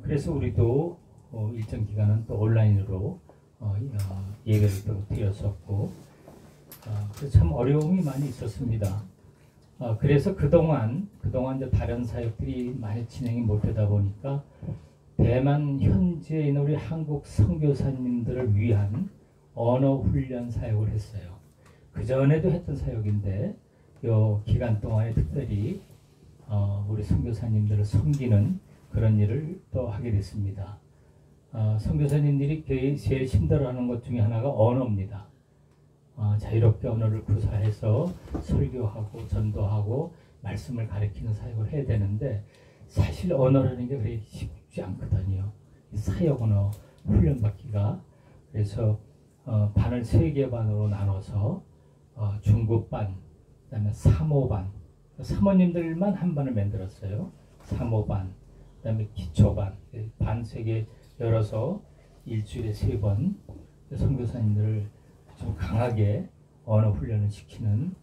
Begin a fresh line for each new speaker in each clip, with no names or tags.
그래서 우리도 일정 기간은 또 온라인으로 예배를 또 드렸었고, 그래서 참 어려움이 많이 있었습니다. 그래서 그동안 이제 다른 사역들이 많이 진행이 못되다 보니까 대만 현지에 있는 우리 한국 선교사님들을 위한 언어 훈련 사역을 했어요. 그 전에도 했던 사역인데 이 기간 동안에 특별히 우리 선교사님들을 섬기는 그런 일을 또 하게 됐습니다. 선교사님들이 제일 힘들어하는 것 중에 하나가 언어입니다. 자유롭게 언어를 구사해서 설교하고 전도하고 말씀을 가르치는 사역을 해야 되는데 사실 언어라는 게 그렇게 쉽지 않거든요. 사역 언어 훈련받기가. 그래서 반을 3개 반으로 나눠서 중급반, 그 다음에 사모반, 사모님들만 한 반을 만들었어요. 사모반, 그 다음에 기초반, 반 3개 열어서 일주일에 3번 선교사님들을 좀 강하게 언어 훈련을 시키는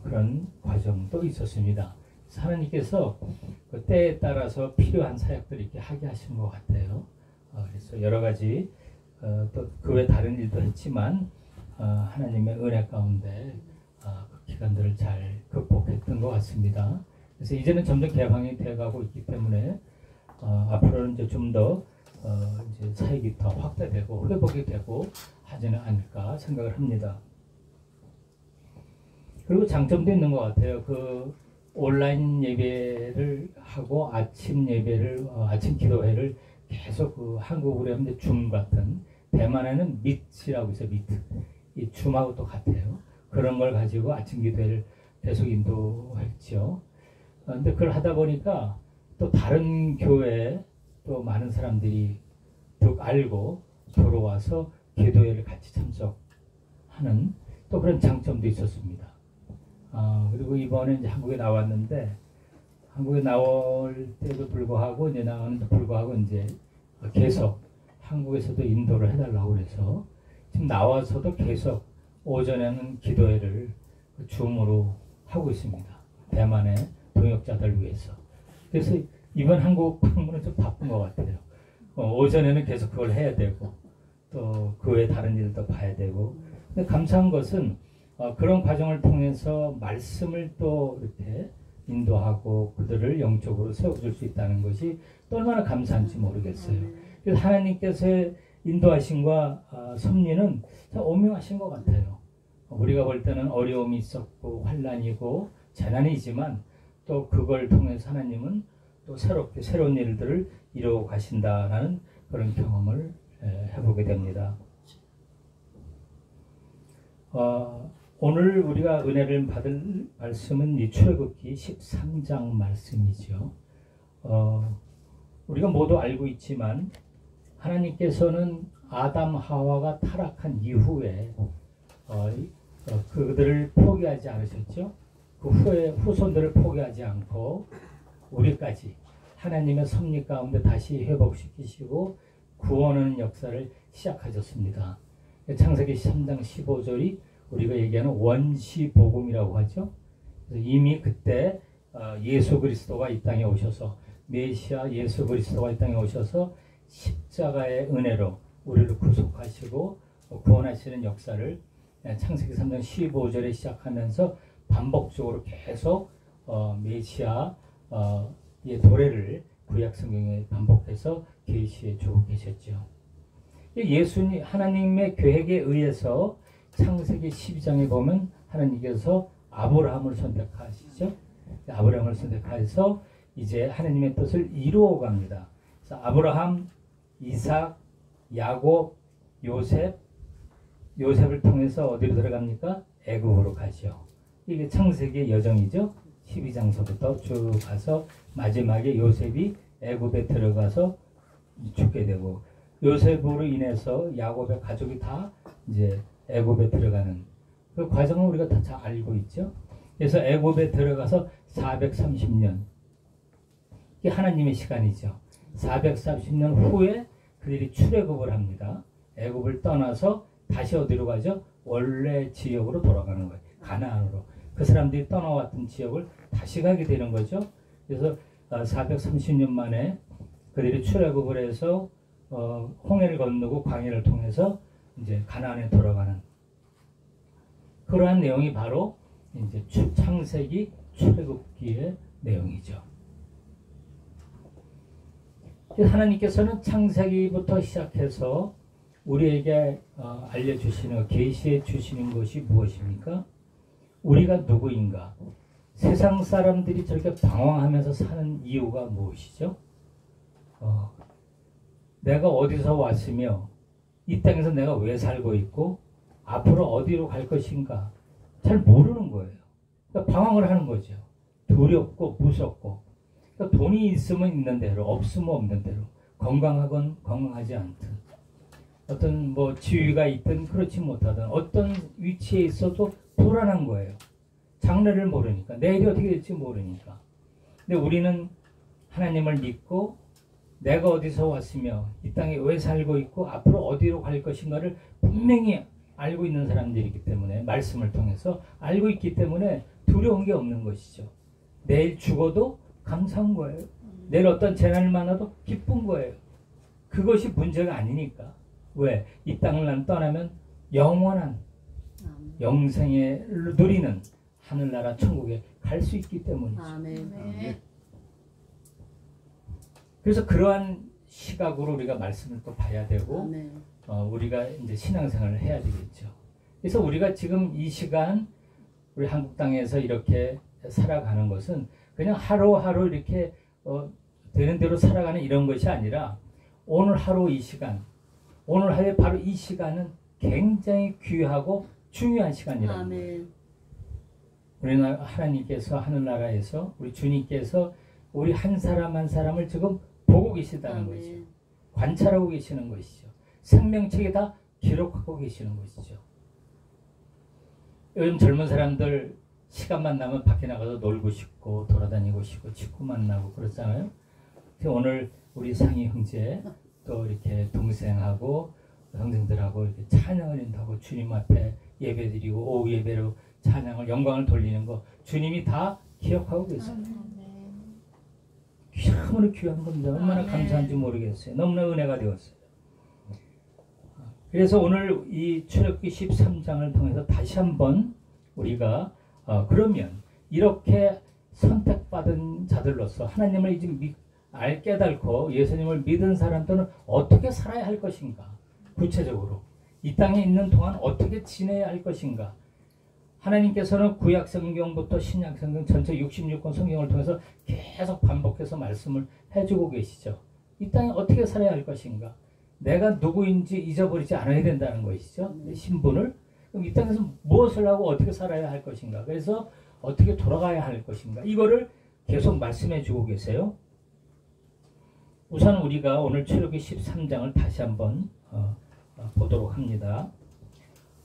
그런 과정도 있었습니다. 하나님께서 그 때에 따라서 필요한 사역들을 이렇게 하게 하시는 것 같아요. 그래서 여러 가지 또 그 외 다른 일도 했지만 하나님의 은혜 가운데 그 기간들을 잘 극복했던 것 같습니다. 그래서 이제는 점점 개방이 되어가고 있기 때문에 앞으로는 이제 좀 더 이제 사역이 더 확대되고 회복이 되고 하지는 않을까 생각을 합니다. 그리고 장점도 있는 것 같아요. 그 온라인 예배를 하고 아침 예배를 아침 기도회를 계속 그 한국으로 하면 줌 같은, 대만에는 미트라고 있어요. 미트. 이 줌하고 또 같아요. 그런 걸 가지고 아침 기도회를 계속 인도했죠. 근데 그걸 하다 보니까 또 다른 교회에 또 많은 사람들이 또 알고 들어와서 기도회를 같이 참석하는 또 그런 장점도 있었습니다. 그리고 이번에 이제 한국에 나왔는데, 한국에 나올 때도 불구하고 이제 나오는데 불구하고 이제 계속 한국에서도 인도를 해달라고 그래서 지금 나와서도 계속 오전에는 기도회를 줌으로 하고 있습니다. 대만의 동역자들 위해서. 그래서 이번 한국 방문은 좀 바쁜 것 같아요. 오전에는 계속 그걸 해야 되고 또 그 외에 다른 일도 봐야 되고. 근데 감사한 것은 그런 과정을 통해서 말씀을 또 이렇게 인도하고 그들을 영적으로 세워줄 수 있다는 것이 또 얼마나 감사한지 모르겠어요. 그래서 하나님께서의 인도하심과 섭리는 참 오묘하신 것 같아요. 우리가 볼 때는 어려움이 있었고 환난이고 재난이지만 또 그걸 통해서 하나님은 또 새롭게 새로운 일들을 이루어 가신다라는 그런 경험을 해보게 됩니다. 오늘 우리가 은혜를 받을 말씀은 이 출애굽기 13장 말씀이죠. 우리가 모두 알고 있지만 하나님께서는 아담 하와가 타락한 이후에 그들을 포기하지 않으셨죠. 그 후에 후손들을 포기하지 않고 우리까지 하나님의 섭리 가운데 다시 회복시키시고 구원하는 역사를 시작하셨습니다. 창세기 13장 15절이 우리가 얘기하는 원시복음이라고 하죠. 이미 그때 예수 그리스도가 이 땅에 오셔서, 메시아 예수 그리스도가 이 땅에 오셔서 십자가의 은혜로 우리를 구속하시고 구원하시는 역사를 창세기 3장 15절에 시작하면서 반복적으로 계속 메시아의 도래를 구약 성경에 반복해서 계시해 주고 계셨죠. 예수님 하나님의 계획에 의해서 창세기 12장에 보면 하나님께서 아브라함을 선택하시죠. 아브라함을 선택해서 이제 하나님의 뜻을 이루어 갑니다. 그래서 아브라함, 이삭, 야곱, 요셉을 통해서 어디로 들어갑니까? 애굽으로 가죠. 이게 창세기의 여정이죠. 12장서부터 쭉 가서 마지막에 요셉이 애굽에 들어가서 죽게 되고, 요셉으로 인해서 야곱의 가족이 다 이제 애굽에 들어가는 그 과정을 우리가 다 잘 알고 있죠. 그래서 애굽에 들어가서 430년, 이게 하나님의 시간이죠. 430년 후에 그들이 출애굽을 합니다. 애굽을 떠나서 다시 어디로 가죠? 원래 지역으로 돌아가는 거예요. 가나안으로. 그 사람들이 떠나왔던 지역을 다시 가게 되는 거죠. 그래서 430년 만에 그들이 출애굽을 해서 홍해를 건너고 광야를 통해서 이제 가나안에 돌아가는 그러한 내용이 바로 이제 창세기 출애굽기의 내용이죠. 하나님께서는 창세기부터 시작해서 우리에게 알려주시는 계시해 주시는 것이 무엇입니까? 우리가 누구인가? 세상 사람들이 저렇게 방황하면서 사는 이유가 무엇이죠? 내가 어디서 왔으며 이 땅에서 내가 왜 살고 있고 앞으로 어디로 갈 것인가 잘 모르는 거예요. 그러니까 방황을 하는 거죠. 두렵고 무섭고 그러니까 돈이 있으면 있는 대로 없으면 없는 대로 건강하건 건강하지 않든 어떤 뭐 지위가 있든 그렇지 못하든 어떤 위치에 있어도 불안한 거예요. 장래를 모르니까 내일이 어떻게 될지 모르니까. 근데 우리는 하나님을 믿고 내가 어디서 왔으며 이 땅에 왜 살고 있고 앞으로 어디로 갈 것인가를 분명히 알고 있는 사람들이기 때문에 말씀을 통해서 알고 있기 때문에 두려운 게 없는 것이죠. 내일 죽어도 감사한 거예요. 내일 어떤 재난을 만나도 기쁜 거예요. 그것이 문제가 아니니까. 왜? 이 땅을 난 떠나면 영원한 영생에 누리는 하늘나라 천국에 갈 수 있기 때문이죠.
아멘.
그래서 그러한 시각으로 우리가 말씀을 또 봐야 되고 우리가 이제 신앙생활을 해야 되겠죠. 그래서 우리가 지금 이 시간 우리 한국 땅에서 이렇게 살아가는 것은 그냥 하루하루 이렇게 되는 대로 살아가는 이런 것이 아니라 오늘 하루 이 시간 오늘 하루에 바로 이 시간은 굉장히 귀하고 중요한 시간이라는 거예요. 우리 하나님께서 하늘나라에서 우리 주님께서 우리 한 사람 한 사람을 지금 보고 계시다는 거죠. 관찰하고 계시는 것이죠. 생명책에 다 기록하고 계시는 것이죠. 요즘 젊은 사람들 시간만 나면 밖에 나가서 놀고 싶고 돌아다니고 싶고 친구 만나고 그렇잖아요. 오늘 우리 상희 형제 또 이렇게 동생하고 형제들하고 이렇게 찬양을 한다고 주님 앞에 예배드리고 오후 예배로 찬양을 영광을 돌리는 거 주님이 다 기억하고 계세요. 참으로 귀한 겁니다. 얼마나 감사한지 모르겠어요. 너무나 은혜가 되었어요. 그래서 오늘 이 출애굽기 13장을 통해서 다시 한번 우리가 그러면 이렇게 선택받은 자들로서 하나님을 이제 깨닫고 예수님을 믿은 사람들은 어떻게 살아야 할 것인가? 구체적으로 이 땅에 있는 동안 어떻게 지내야 할 것인가? 하나님께서는 구약 성경부터 신약 성경 전체 66권 성경을 통해서 계속 반복해서 말씀을 해주고 계시죠. 이 땅에 어떻게 살아야 할 것인가? 내가 누구인지 잊어버리지 않아야 된다는 것이죠. 내 신분을. 그럼 이 땅에서 무엇을 하고 어떻게 살아야 할 것인가? 그래서 어떻게 돌아가야 할 것인가? 이거를 계속 말씀해 주고 계세요. 우선 우리가 오늘 출애굽기 13장을 다시 한번 보도록 합니다.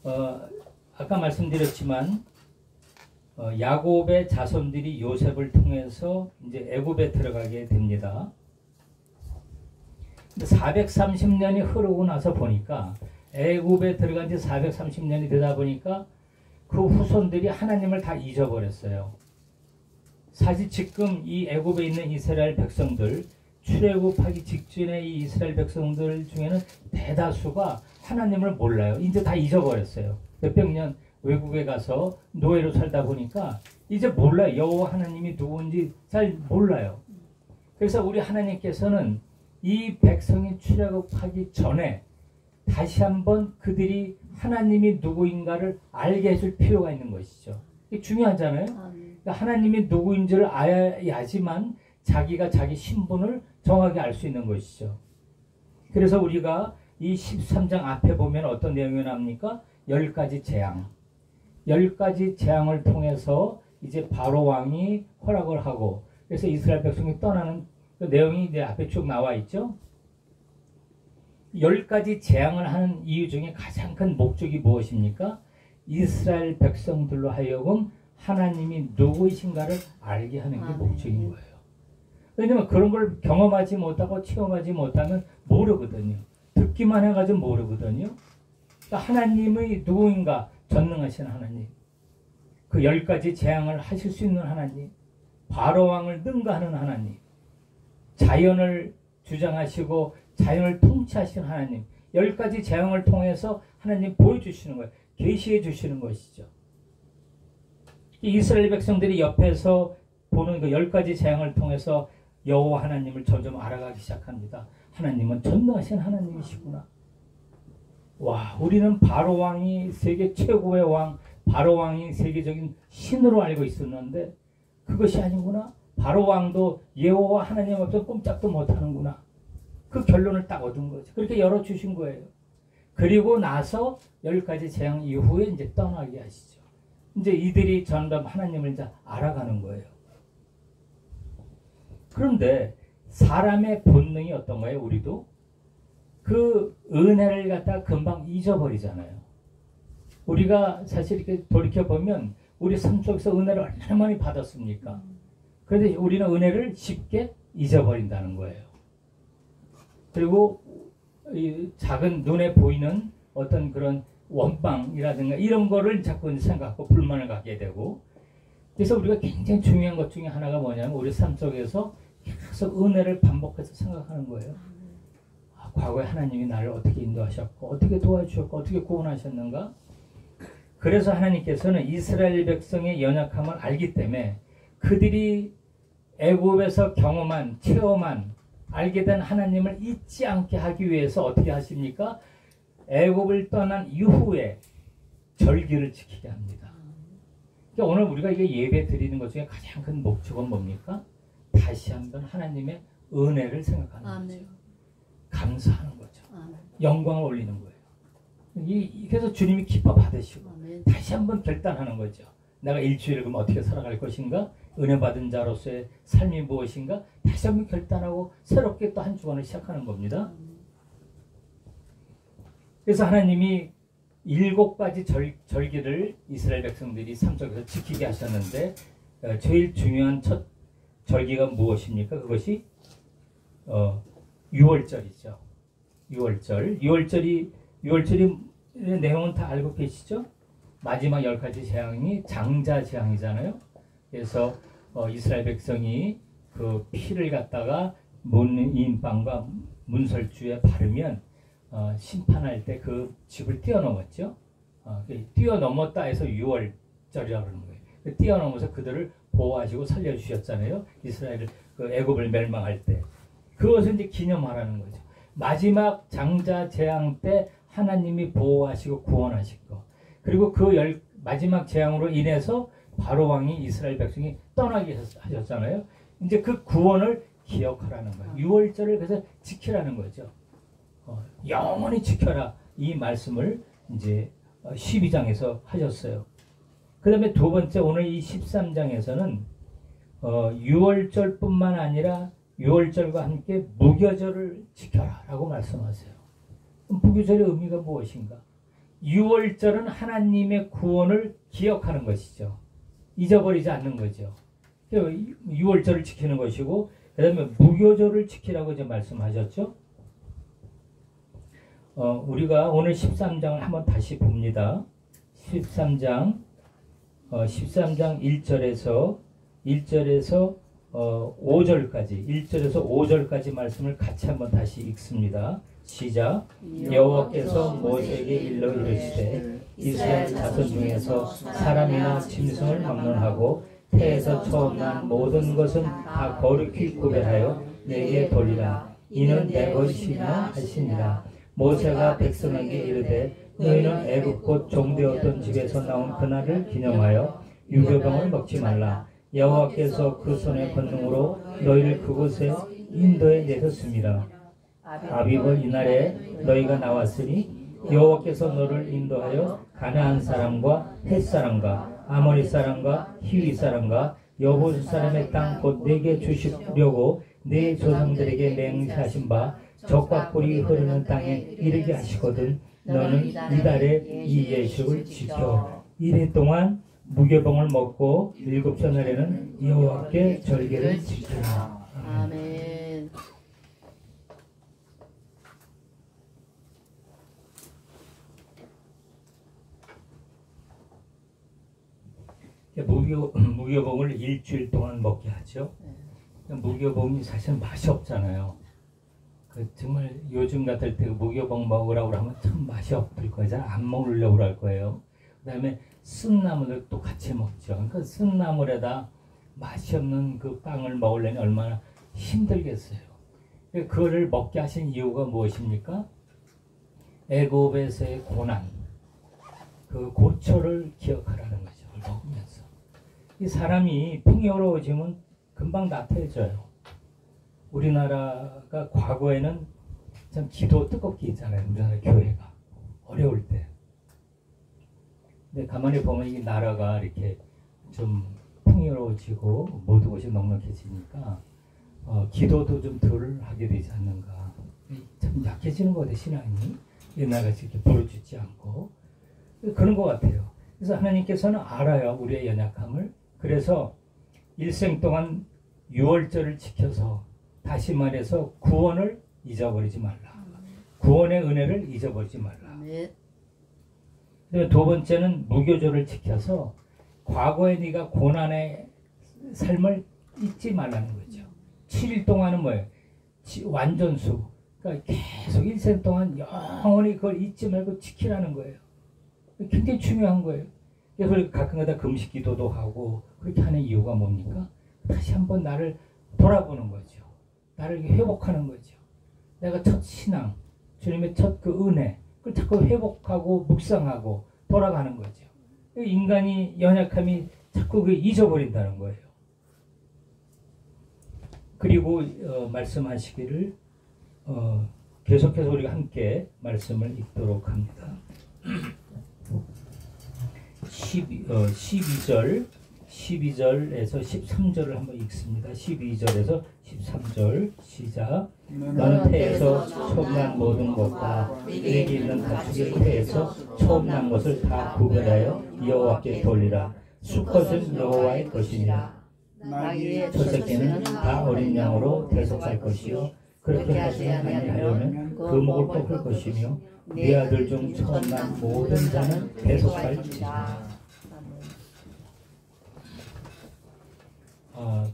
아까 말씀드렸지만 야곱의 자손들이 요셉을 통해서 이제 애굽에 들어가게 됩니다. 430년이 흐르고 나서 보니까 애굽에 들어간 지 430년이 되다 보니까 그 후손들이 하나님을 다 잊어버렸어요. 사실 지금 이 애굽에 있는 이스라엘 백성들 출애굽하기 직전에 이 이스라엘 백성들 중에는 대다수가 하나님을 몰라요. 이제 다 잊어버렸어요. 몇백 년 외국에 가서 노예로 살다 보니까 이제 몰라요. 여호와 하나님이 누군지 잘 몰라요. 그래서 우리 하나님께서는 이 백성이 출애굽하기 전에 다시 한번 그들이 하나님이 누구인가를 알게 해줄 필요가 있는 것이죠. 이게 중요하잖아요. 그러니까 하나님이 누구인지를 알아야지만 자기가 자기 신분을 정확히 알 수 있는 것이죠. 그래서 우리가 이 13장 앞에 보면 어떤 내용이 나옵니까? 10가지 재앙. 10가지 재앙을 통해서 이제 바로 왕이 허락을 하고 그래서 이스라엘 백성이 떠나는 그 내용이 이제 앞에 쭉 나와 있죠. 10가지 재앙을 하는 이유 중에 가장 큰 목적이 무엇입니까? 이스라엘 백성들로 하여금 하나님이 누구이신가를 알게 하는 게 목적인 거예요. 왜냐면 그런 걸 경험하지 못하고 체험하지 못하면 모르거든요. 듣기만 해가지고 모르거든요. 그러니까 하나님의 누구인가? 전능하신 하나님. 그 10가지 재앙을 하실 수 있는 하나님. 바로왕을 능가하는 하나님. 자연을 주장하시고 자연을 통치하시는 하나님, 10가지 재앙을 통해서 하나님 보여주시는 거예요. 계시해 주시는 것이죠. 이스라엘 백성들이 옆에서 보는 그 10가지 재앙을 통해서 여호와 하나님을 점점 알아가기 시작합니다. 하나님은 전능하신 하나님이시구나. 와, 우리는 바로 왕이 세계 최고의 왕, 바로 왕이 세계적인 신으로 알고 있었는데 그것이 아니구나. 바로 왕도 여호와 하나님 앞에서 꼼짝도 못하는구나. 그 결론을 딱 얻은 거죠. 그렇게 열어주신 거예요. 그리고 나서 10가지 재앙 이후에 이제 떠나게 하시죠. 이제 이들이 점점 하나님을 이제 알아가는 거예요. 그런데 사람의 본능이 어떤가요? 우리도 그 은혜를 갖다가 금방 잊어버리잖아요. 우리가 사실 이렇게 돌이켜보면 우리 삶 속에서 은혜를 얼마나 많이 받았습니까? 그런데 우리는 은혜를 쉽게 잊어버린다는 거예요. 그리고 이 작은 눈에 보이는 어떤 그런 원망이라든가 이런 거를 자꾸 생각하고 불만을 갖게 되고, 그래서 우리가 굉장히 중요한 것 중에 하나가 뭐냐면 우리 삶 속에서 계속 은혜를 반복해서 생각하는 거예요. 아, 과거에 하나님이 나를 어떻게 인도하셨고 어떻게 도와주셨고 어떻게 구원하셨는가. 그래서 하나님께서는 이스라엘 백성의 연약함을 알기 때문에 그들이 애굽에서 경험한 체험한 알게 된 하나님을 잊지 않게 하기 위해서 어떻게 하십니까? 애굽을 떠난 이후에 절기를 지키게 합니다. 그러니까 오늘 우리가 이게 예배 드리는 것 중에 가장 큰 목적은 뭡니까? 다시 한번 하나님의 은혜를 생각하는 거죠. 감사하는 거죠. 영광을 올리는 거예요. 그래서 주님이 기뻐 받으시고 다시 한번 결단하는 거죠. 내가 일주일을 그럼 어떻게 살아갈 것인가? 은혜 받은 자로서의 삶이 무엇인가? 다시 한번 결단하고 새롭게 또 한 주간을 시작하는 겁니다. 그래서 하나님이 7가지 절기를 이스라엘 백성들이 삶 속에서 지키게 하셨는데 제일 중요한 첫 절기가 무엇입니까? 그것이 6월절이죠. 6월절이 내용은 다 알고 계시죠? 마지막 10가지 재앙이 장자 재앙이잖아요. 그래서 이스라엘 백성이 그 피를 갖다가 문인방과 문설주에 바르면 심판할 때 그 집을 뛰어넘었죠. 뛰어넘었다 해서 6월절이라고 하는 거예요. 뛰어넘어서 그들을 보호하시고 살려주셨잖아요. 이스라엘 그 애굽을 멸망할 때. 그것을 이제 기념하라는 거죠. 마지막 장자 재앙 때 하나님이 보호하시고 구원하시고, 그리고 그 마지막 재앙으로 인해서 바로 왕이 이스라엘 백성이 떠나게 하셨잖아요. 이제 그 구원을 기억하라는 거예요. 6월절을 그래서 지키라는 거죠. 영원히 지켜라, 이 말씀을 이제 12장에서 하셨어요. 그 다음에 두 번째, 오늘 이 13장에서는 6월절뿐만 아니라 6월절과 함께 무교절을 지켜라 라고 말씀하세요. 무교절의 의미가 무엇인가? 6월절은 하나님의 구원을 기억하는 것이죠. 잊어버리지 않는 거죠. 6월절을 지키는 것이고, 그 다음에 무교절을 지키라고 이제 말씀하셨죠. 우리가 오늘 13장을 한번 다시 봅니다. 13장 1절에서 5절까지 1절에서 5절까지 말씀을 같이 한번 다시 읽습니다. 시작. 여호와께서 모세에게 일러 이르시되 이스라엘 자손 중에서 사람이나 짐승을 막론하고 태에서 처음 난 모든 것은 다 거룩히 구별하여 내게 돌리라. 이는 내 것이라 하시니라. 모세가 백성에게 이르되 너희는 애굽 곧 종되었던 집에서 나온 그날을 기념하여 유교병을 먹지 말라. 여호와께서 그 손의 권능으로 너희를 그곳에 인도해 내셨습니다. 아비벌 이날에 너희가 나왔으니 여호와께서 너를 인도하여 가나안 사람과 헷 사람과 아모리 사람과 히위 사람과 여호수 사람의 땅 곧 내게 주시려고 내 조상들에게 맹세하신 바 적과 꿀이 흐르는 땅에 이르게 하시거든 너는 이달에 이 예식을 지켜 이래 동안 무교병을 먹고 7째 날에는 여호와께 절기를 지키라.
아멘.
무교병을 일주일 동안 먹게 하죠. 무교병이 사실 맛이 없잖아요. 그 정말 요즘 같을 때 무교봉 먹으라고 하면 참 맛이 없을 거예요. 잘 안 먹으려고 할 거예요. 그 다음에 쓴나물을 또 같이 먹죠. 그러니까 쓴나물에다 맛이 없는 그 빵을 먹으려니 얼마나 힘들겠어요. 그거를 먹게 하신 이유가 무엇입니까? 애굽에서의 고난, 그 고초를 기억하라는 거죠. 먹으면서. 이 사람이 풍요로워지면 금방 나태해져요. 우리나라가 과거에는 참 기도 뜨겁게 있잖아요. 우리나라 교회가. 어려울 때. 근데 가만히 보면 이 나라가 이렇게 좀 풍요로워지고 모든 것이 넉넉해지니까 기도도 좀 덜 하게 되지 않는가. 참 약해지는 것 같아요. 신앙이. 옛날같이 이렇게 부르짖지 않고. 그런 것 같아요. 그래서 하나님께서는 알아요. 우리의 연약함을. 그래서 일생 동안 유월절을 지켜서 다시 말해서 구원을 잊어버리지 말라. 구원의 은혜를 잊어버리지 말라. 두 번째는 무교절을 지켜서 과거에 네가 고난의 삶을 잊지 말라는 거죠. 7일 동안은 뭐예요? 완전수. 그러니까 계속 일생 동안 영원히 그걸 잊지 말고 지키라는 거예요. 굉장히 중요한 거예요. 그래서 가끔가다 금식 기도도 하고 그렇게 하는 이유가 뭡니까? 다시 한번 나를 돌아보는 거죠. 나를 회복하는 거죠. 내가 첫 신앙, 주님의 첫 그 은혜, 그걸 자꾸 회복하고 묵상하고 돌아가는 거죠. 인간이 연약함이 자꾸 그 잊어버린다는 거예요. 그리고 말씀하시기를 계속해서 우리가 함께 말씀을 읽도록 합니다. 12절에서 13절을 한번 읽습니다. 12절에서 13절 시작. 너는 태에서 처음 난 모든 것과 내게 있는 가축의 태에서 처음 난 것을 다 구별하여 여호와께 돌리라. 수컷은 여호와의 것이니라. 첫 새끼는 다 어린 양으로 대속할 것이요 그렇게 하지 아니하려면 그 목을 꺾을 것이며 네 아들 중 처음 난 모든 자는 대속할지니라.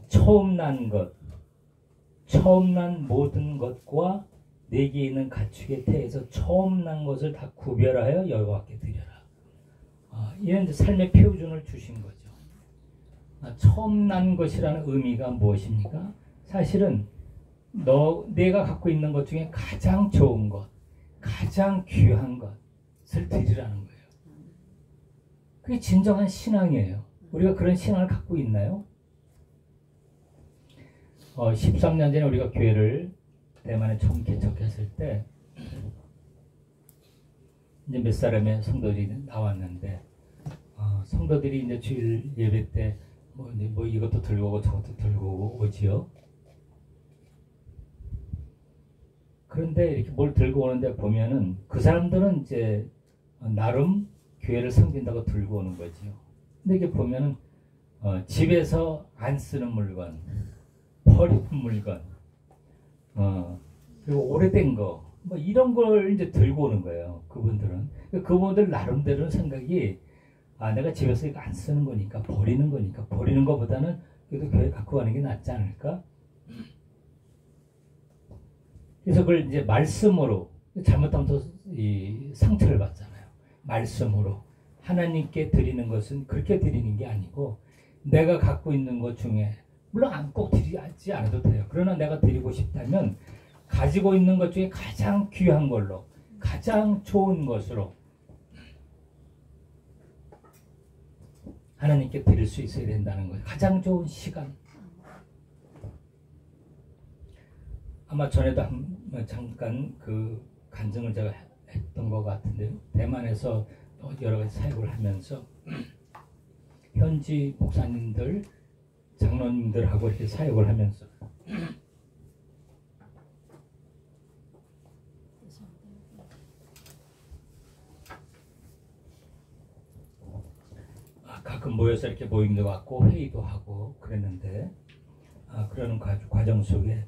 처음 난 것, 처음 난 모든 것과 내게 있는 가축의 태에서 처음 난 것을 다 구별하여 여호와께 드려라. 이런 삶의 표준을 주신 거죠. 처음 난 것이라는 의미가 무엇입니까? 사실은 내가 갖고 있는 것 중에 가장 좋은 것, 가장 귀한 것을 드리라는 거예요. 그게 진정한 신앙이에요. 우리가 그런 신앙을 갖고 있나요? 13년 전에 우리가 교회를 대만에 처음 개척했을 때 이제 몇 사람의 성도들이 나왔는데 성도들이 이제 주일 예배 때 뭐 이것도 들고 오고 저것도 들고 오지요. 그런데 이렇게 뭘 들고 오는데 보면은 그 사람들은 이제 나름 교회를 섬긴다고 들고 오는 거지요. 근데 이게 보면은 집에서 안 쓰는 물건, 버리는 물건, 그리고 오래된 거, 뭐 이런 걸 이제 들고 오는 거예요. 그분들 나름대로는 생각이 내가 집에서 이거 안 쓰는 거니까 버리는 거보다는 그래도 교회 갖고 가는 게 낫지 않을까? 그래서 그걸 이제 말씀으로 잘못하면 또 이 상처를 받잖아요. 말씀으로 하나님께 드리는 것은 그렇게 드리는 게 아니고 내가 갖고 있는 것 중에 물론 꼭 드리지 않아도 돼요. 그러나 내가 드리고 싶다면 가지고 있는 것 중에 가장 귀한 걸로 가장 좋은 것으로 하나님께 드릴 수 있어야 된다는 거예요. 가장 좋은 시간. 아마 전에도 잠깐 그 간증을 제가 했던 것 같은데요. 대만에서 여러 가지 사역을 하면서 현지 목사님들, 장로님들하고 이렇게 사역을 하면서 가끔 모여서 이렇게 모임도 갖고 회의도 하고 그랬는데 그러는 과정 속에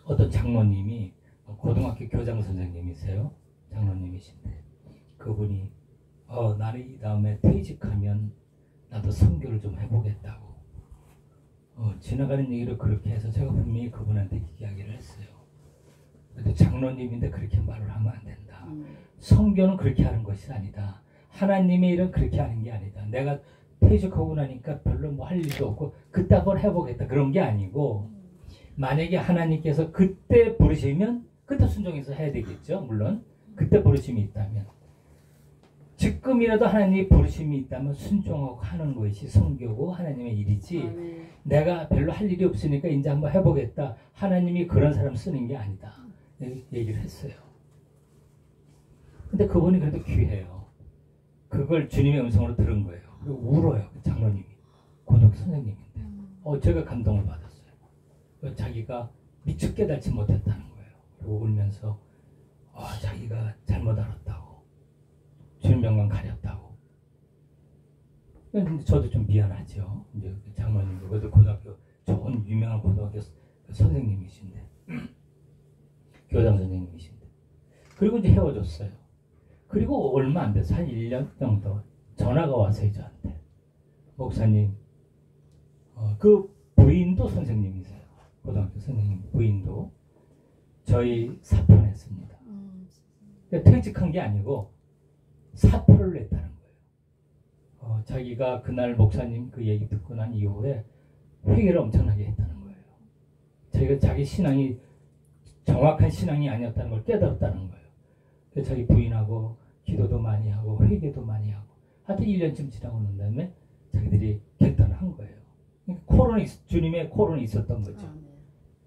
어떤 장로님이 고등학교 교장 선생님이세요. 장로님이신데 그분이 나는 이 다음에 퇴직하면 나도 선교를 좀 해보겠다고 지나가는 얘기를 그렇게 해서 제가 분명히 그분한테 이야기를 했어요. 장로님인데 그렇게 말을 하면 안 된다. 성경은 그렇게 하는 것이 아니다. 하나님의 일은 그렇게 하는 게 아니다. 내가 퇴직하고 나니까 별로 뭐 할 일도 없고 그때 한번 해보겠다 그런 게 아니고, 만약에 하나님께서 그때 부르시면 그때 순종해서 해야 되겠죠. 물론 그때 부르심이 있다면, 지금이라도 하나님이 부르심이 있다면 순종하고 하는 것이 성교고 하나님의 일이지, 내가 별로 할 일이 없으니까 이제 한번 해보겠다, 하나님이 그런 사람 쓰는 게 아니다 얘기를 했어요. 근데 그분이 그래도 귀해요. 그걸 주님의 음성으로 들은 거예요. 그리고 울어요. 그 장로님이 고등학교 선생님인데 제가 감동을 받았어요. 자기가 미처 깨닫지 못했다는 거예요. 그리고 울면서 자기가 잘못 알았다고, 주님 명만 가렸다고. 근데 저도 좀 미안하죠. 이제 장로님, 그래도 고등학교 좋은 유명한 고등학교 선생님이신데, 교장 선생님이신데, 그리고 이제 헤어졌어요. 그리고 얼마 안 돼서 한 1년 정도 전화가 왔어요, 저한테. 목사님, 그 부인도 선생님이세요. 고등학교 선생님 부인도 저희 사표냈습니다. 퇴직한 게 아니고 사표를 냈다는 거예요. 자기가 그날 목사님 그 얘기 듣고 난 이후에 회개를 엄청나게 했다는 거예요. 자기가 자기 신앙이 정확한 신앙이 아니었다는 걸 깨달았다는 거예요. 그래서 자기 부인하고 기도도 많이 하고 회개도 많이 하고, 하여튼 1년쯤 지나고 난 다음에 자기들이 결단을 한 거예요. 주님의 코론이 있었던 거죠.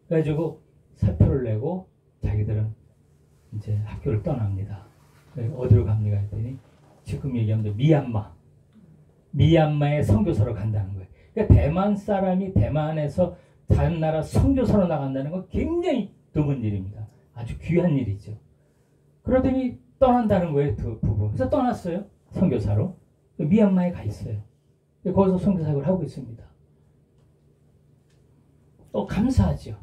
그래가지고 사표를 내고 자기들은 이제 학교를 떠납니다. 어디로 갑니까 했더니 지금 얘기하면 미얀마의 선교사로 간다는 거예요. 그러니까 대만 사람이 대만에서 다른 나라 선교사로 나간다는 건 굉장히 드문 일입니다. 아주 귀한 일이죠. 그러더니 떠난다는 거예요, 두 부부. 그래서 떠났어요, 선교사로. 미얀마에 가 있어요. 거기서 선교사역을 하고 있습니다. 또 감사하죠.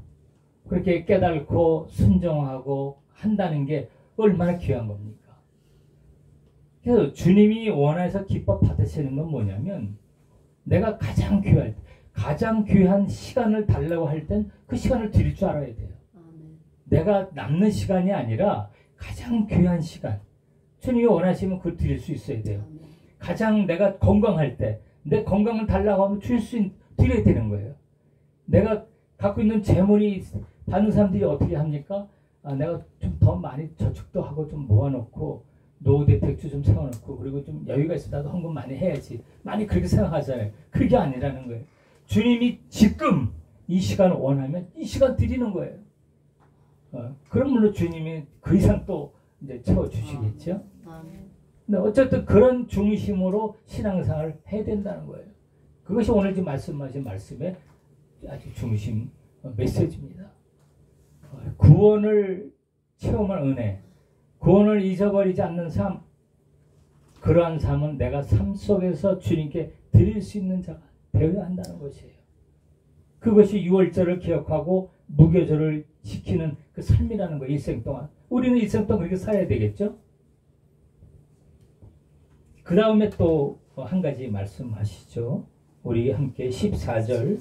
그렇게 깨닫고 순종하고 한다는 게 얼마나 귀한 겁니까? 그래서 주님이 원해서 기뻐 받으시는 건 뭐냐면, 내가 가장 귀한 시간을 달라고 할 땐 그 시간을 드릴 줄 알아야 돼요. 내가 남는 시간이 아니라 가장 귀한 시간, 주님이 원하시면 그걸 드릴 수 있어야 돼요. 가장 내가 건강할 때 내 건강을 달라고 하면 드려야 되는 거예요. 내가 갖고 있는 재물이, 다른 사람들이 어떻게 합니까? 내가 좀 더 많이 저축도 하고 좀 모아놓고 노후대택주 좀 세워놓고 그리고 좀 여유가 있어 나도 헌금 많이 해야지, 많이 그렇게 생각하잖아요. 그게 아니라는 거예요. 주님이 지금 이 시간을 원하면 이 시간 드리는 거예요. 그럼 물론 주님이 그 이상 또 이제 채워주시겠죠. 근데 어쨌든 그런 중심으로 신앙생활을 해야 된다는 거예요. 그것이 오늘 지금 말씀하신 말씀의 아주 중심 메시지입니다. 구원을 체험한 은혜, 구원을 잊어버리지 않는 삶, 그러한 삶은 내가 삶 속에서 주님께 드릴 수 있는 자가 되어야 한다는 것이에요. 그것이 유월절을 기억하고 무교절을 지키는 그 삶이라는 거예요. 일생 동안. 우리는 일생 동안 그렇게 살아야 되겠죠? 그 다음에 또 한 가지 말씀하시죠. 우리 함께 14절에서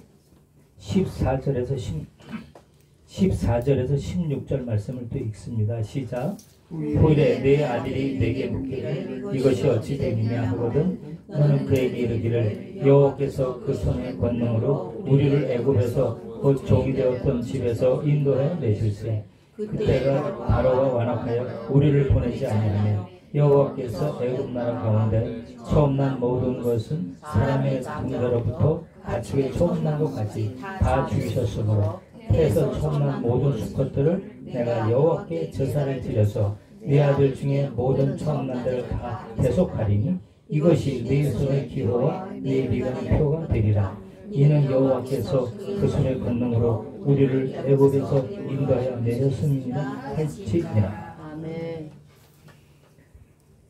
16절 말씀을 또 읽습니다. 시작. 후일에 내 아들이 내게 묻기를 이것이 어찌 되느냐 하거든 너는 그에게 이르기를 여호와께서 그 손의 권능으로 우리를 애굽에서 곧 종이 되었던 집에서 인도해 내실세. 그때가 바로가 완악하여 우리를 보내지 아니하며 여호와께서 애굽 나라 가운데 처음 난 모든 것은 사람의 분배로부터 가축의 처음 난 것까지 다 죽이셨으므로 해서 처음 난 모든 수컷들을 내가 여호와께 제사를 드려서 네 아들 중에 모든 처음 난 들을 다 대속하리니 이것이 네 손의 기호와 네 미간의 표가 되리라. 이는 여호와께서 그 손의 권능으로 우리를 애굽에서 인도하여 내셨음이니라 할지니라.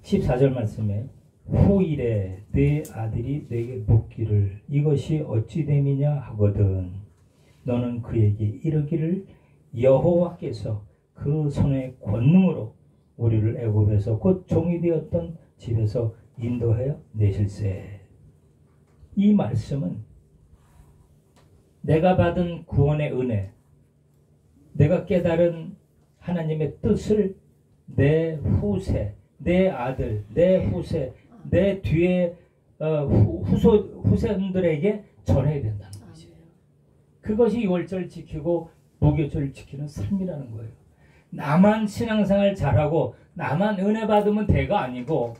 14절 말씀에 후일에 네 아들이 내게 묻기를 이것이 어찌 됨이냐 하거든 너는 그에게 이르기를 여호와께서 그 손의 권능으로 우리를 애굽에서 곧 종이 되었던 집에서 인도하여 내실세. 이 말씀은 내가 받은 구원의 은혜, 내가 깨달은 하나님의 뜻을 내 후세, 내 아들, 내 후세, 내 뒤에 후손들에게 전해야 된다는 것이에요. 그것이 유월절 지키고 무교절 지키는 삶이라는 거예요. 나만 신앙생활 잘하고 나만 은혜 받으면 대가 아니고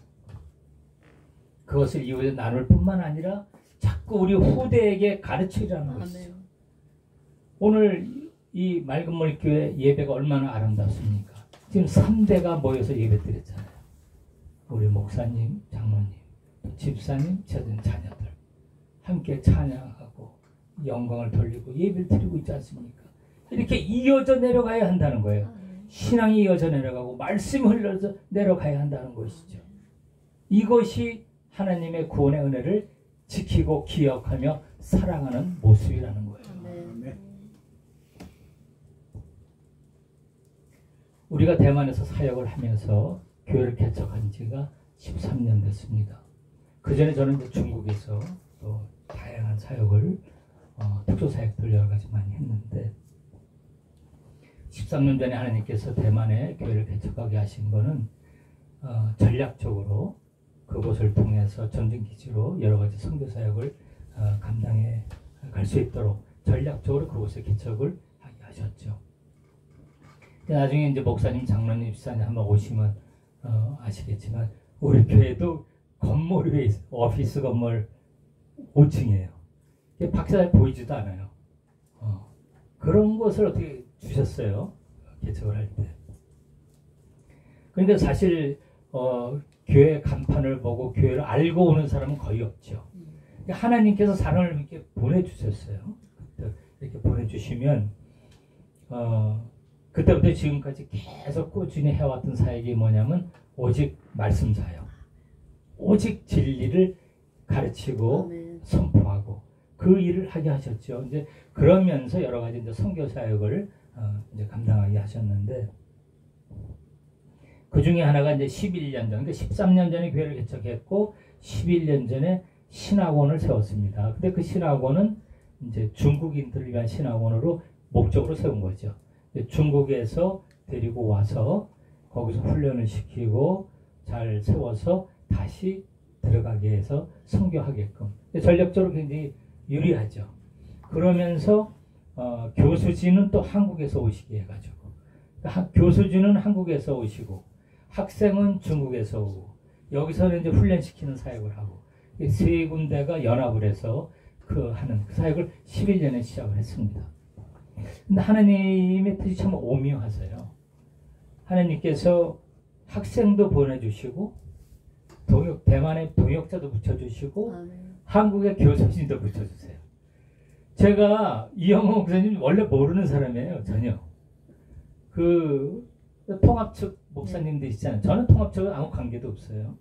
그것을 이후에 나눌 뿐만 아니라 자꾸 우리 후대에게 가르치라는 것이죠. 오늘 이 맑은물교회 예배가 얼마나 아름답습니까? 지금 3대가 모여서 예배 드렸잖아요. 우리 목사님, 장로님, 집사님, 저들 자녀들 함께 찬양하고 영광을 돌리고 예배를 드리고 있지 않습니까? 이렇게 이어져 내려가야 한다는 거예요. 신앙이 이어져 내려가고 말씀이 흘러서 내려가야 한다는 것이죠. 이것이 하나님의 구원의 은혜를 지키고 기억하며 사랑하는 모습이라는 거예요. 우리가 대만에서 사역을 하면서 교회를 개척한 지가 13년 됐습니다. 그 전에 저는 이제 중국에서 또 다양한 사역을 특수사역들 여러 가지 많이 했는데 13년 전에 하나님께서 대만에 교회를 개척하게 하신 거는 전략적으로 그곳을 통해서 전쟁기지로 여러 가지 선교사역을 감당해 갈 수 있도록 전략적으로 그곳에 개척을 하게 하셨죠. 나중에 이제 목사님, 장로님, 집사님 한번 오시면 아시겠지만 우리 교회도 건물 위에 있어요. 오피스 건물 5층이에요. 밖에 잘 보이지도 않아요. 그런 것을 어떻게 주셨어요. 개척을 할 때. 그러니까 사실 교회 간판을 보고 교회를 알고 오는 사람은 거의 없죠. 그러니까 하나님께서 사람을 이렇게 보내주셨어요. 이렇게 보내주시면 그때부터 지금까지 계속 꾸준히 해왔던 사역이 뭐냐면 오직 말씀 사역, 오직 진리를 가르치고 선포하고 그 일을 하게 하셨죠. 이제 그러면서 여러 가지 이제 선교 사역을 이제 감당하게 하셨는데 그 중에 하나가 이제 11년 전, 그러니까 13년 전에 교회를 개척했고 11년 전에 신학원을 세웠습니다. 근데 그 신학원은 이제 중국인들을 위한 신학원으로 목적으로 세운 거죠. 중국에서 데리고 와서 거기서 훈련을 시키고 잘 세워서 다시 들어가게 해서 선교하게끔 전략적으로 굉장히 유리하죠. 그러면서 교수진은 또 한국에서 오시게 해가지고 교수진은 한국에서 오시고 학생은 중국에서 오고 여기서는 이제 훈련시키는 사역을 하고 세 군데가 연합을 해서 하는 그 사역을 11년에 시작을 했습니다. 근데 하나님의 뜻이 참 오묘하세요. 하나님께서 학생도 보내주시고 대만에 동역자도 붙여주시고 한국의 교수진도 붙여주세요. 제가 이영호 목사님 원래 모르는 사람이에요. 전혀. 그 통합 측 목사님들 있잖아요. 저는 통합 측은 아무 관계도 없어요.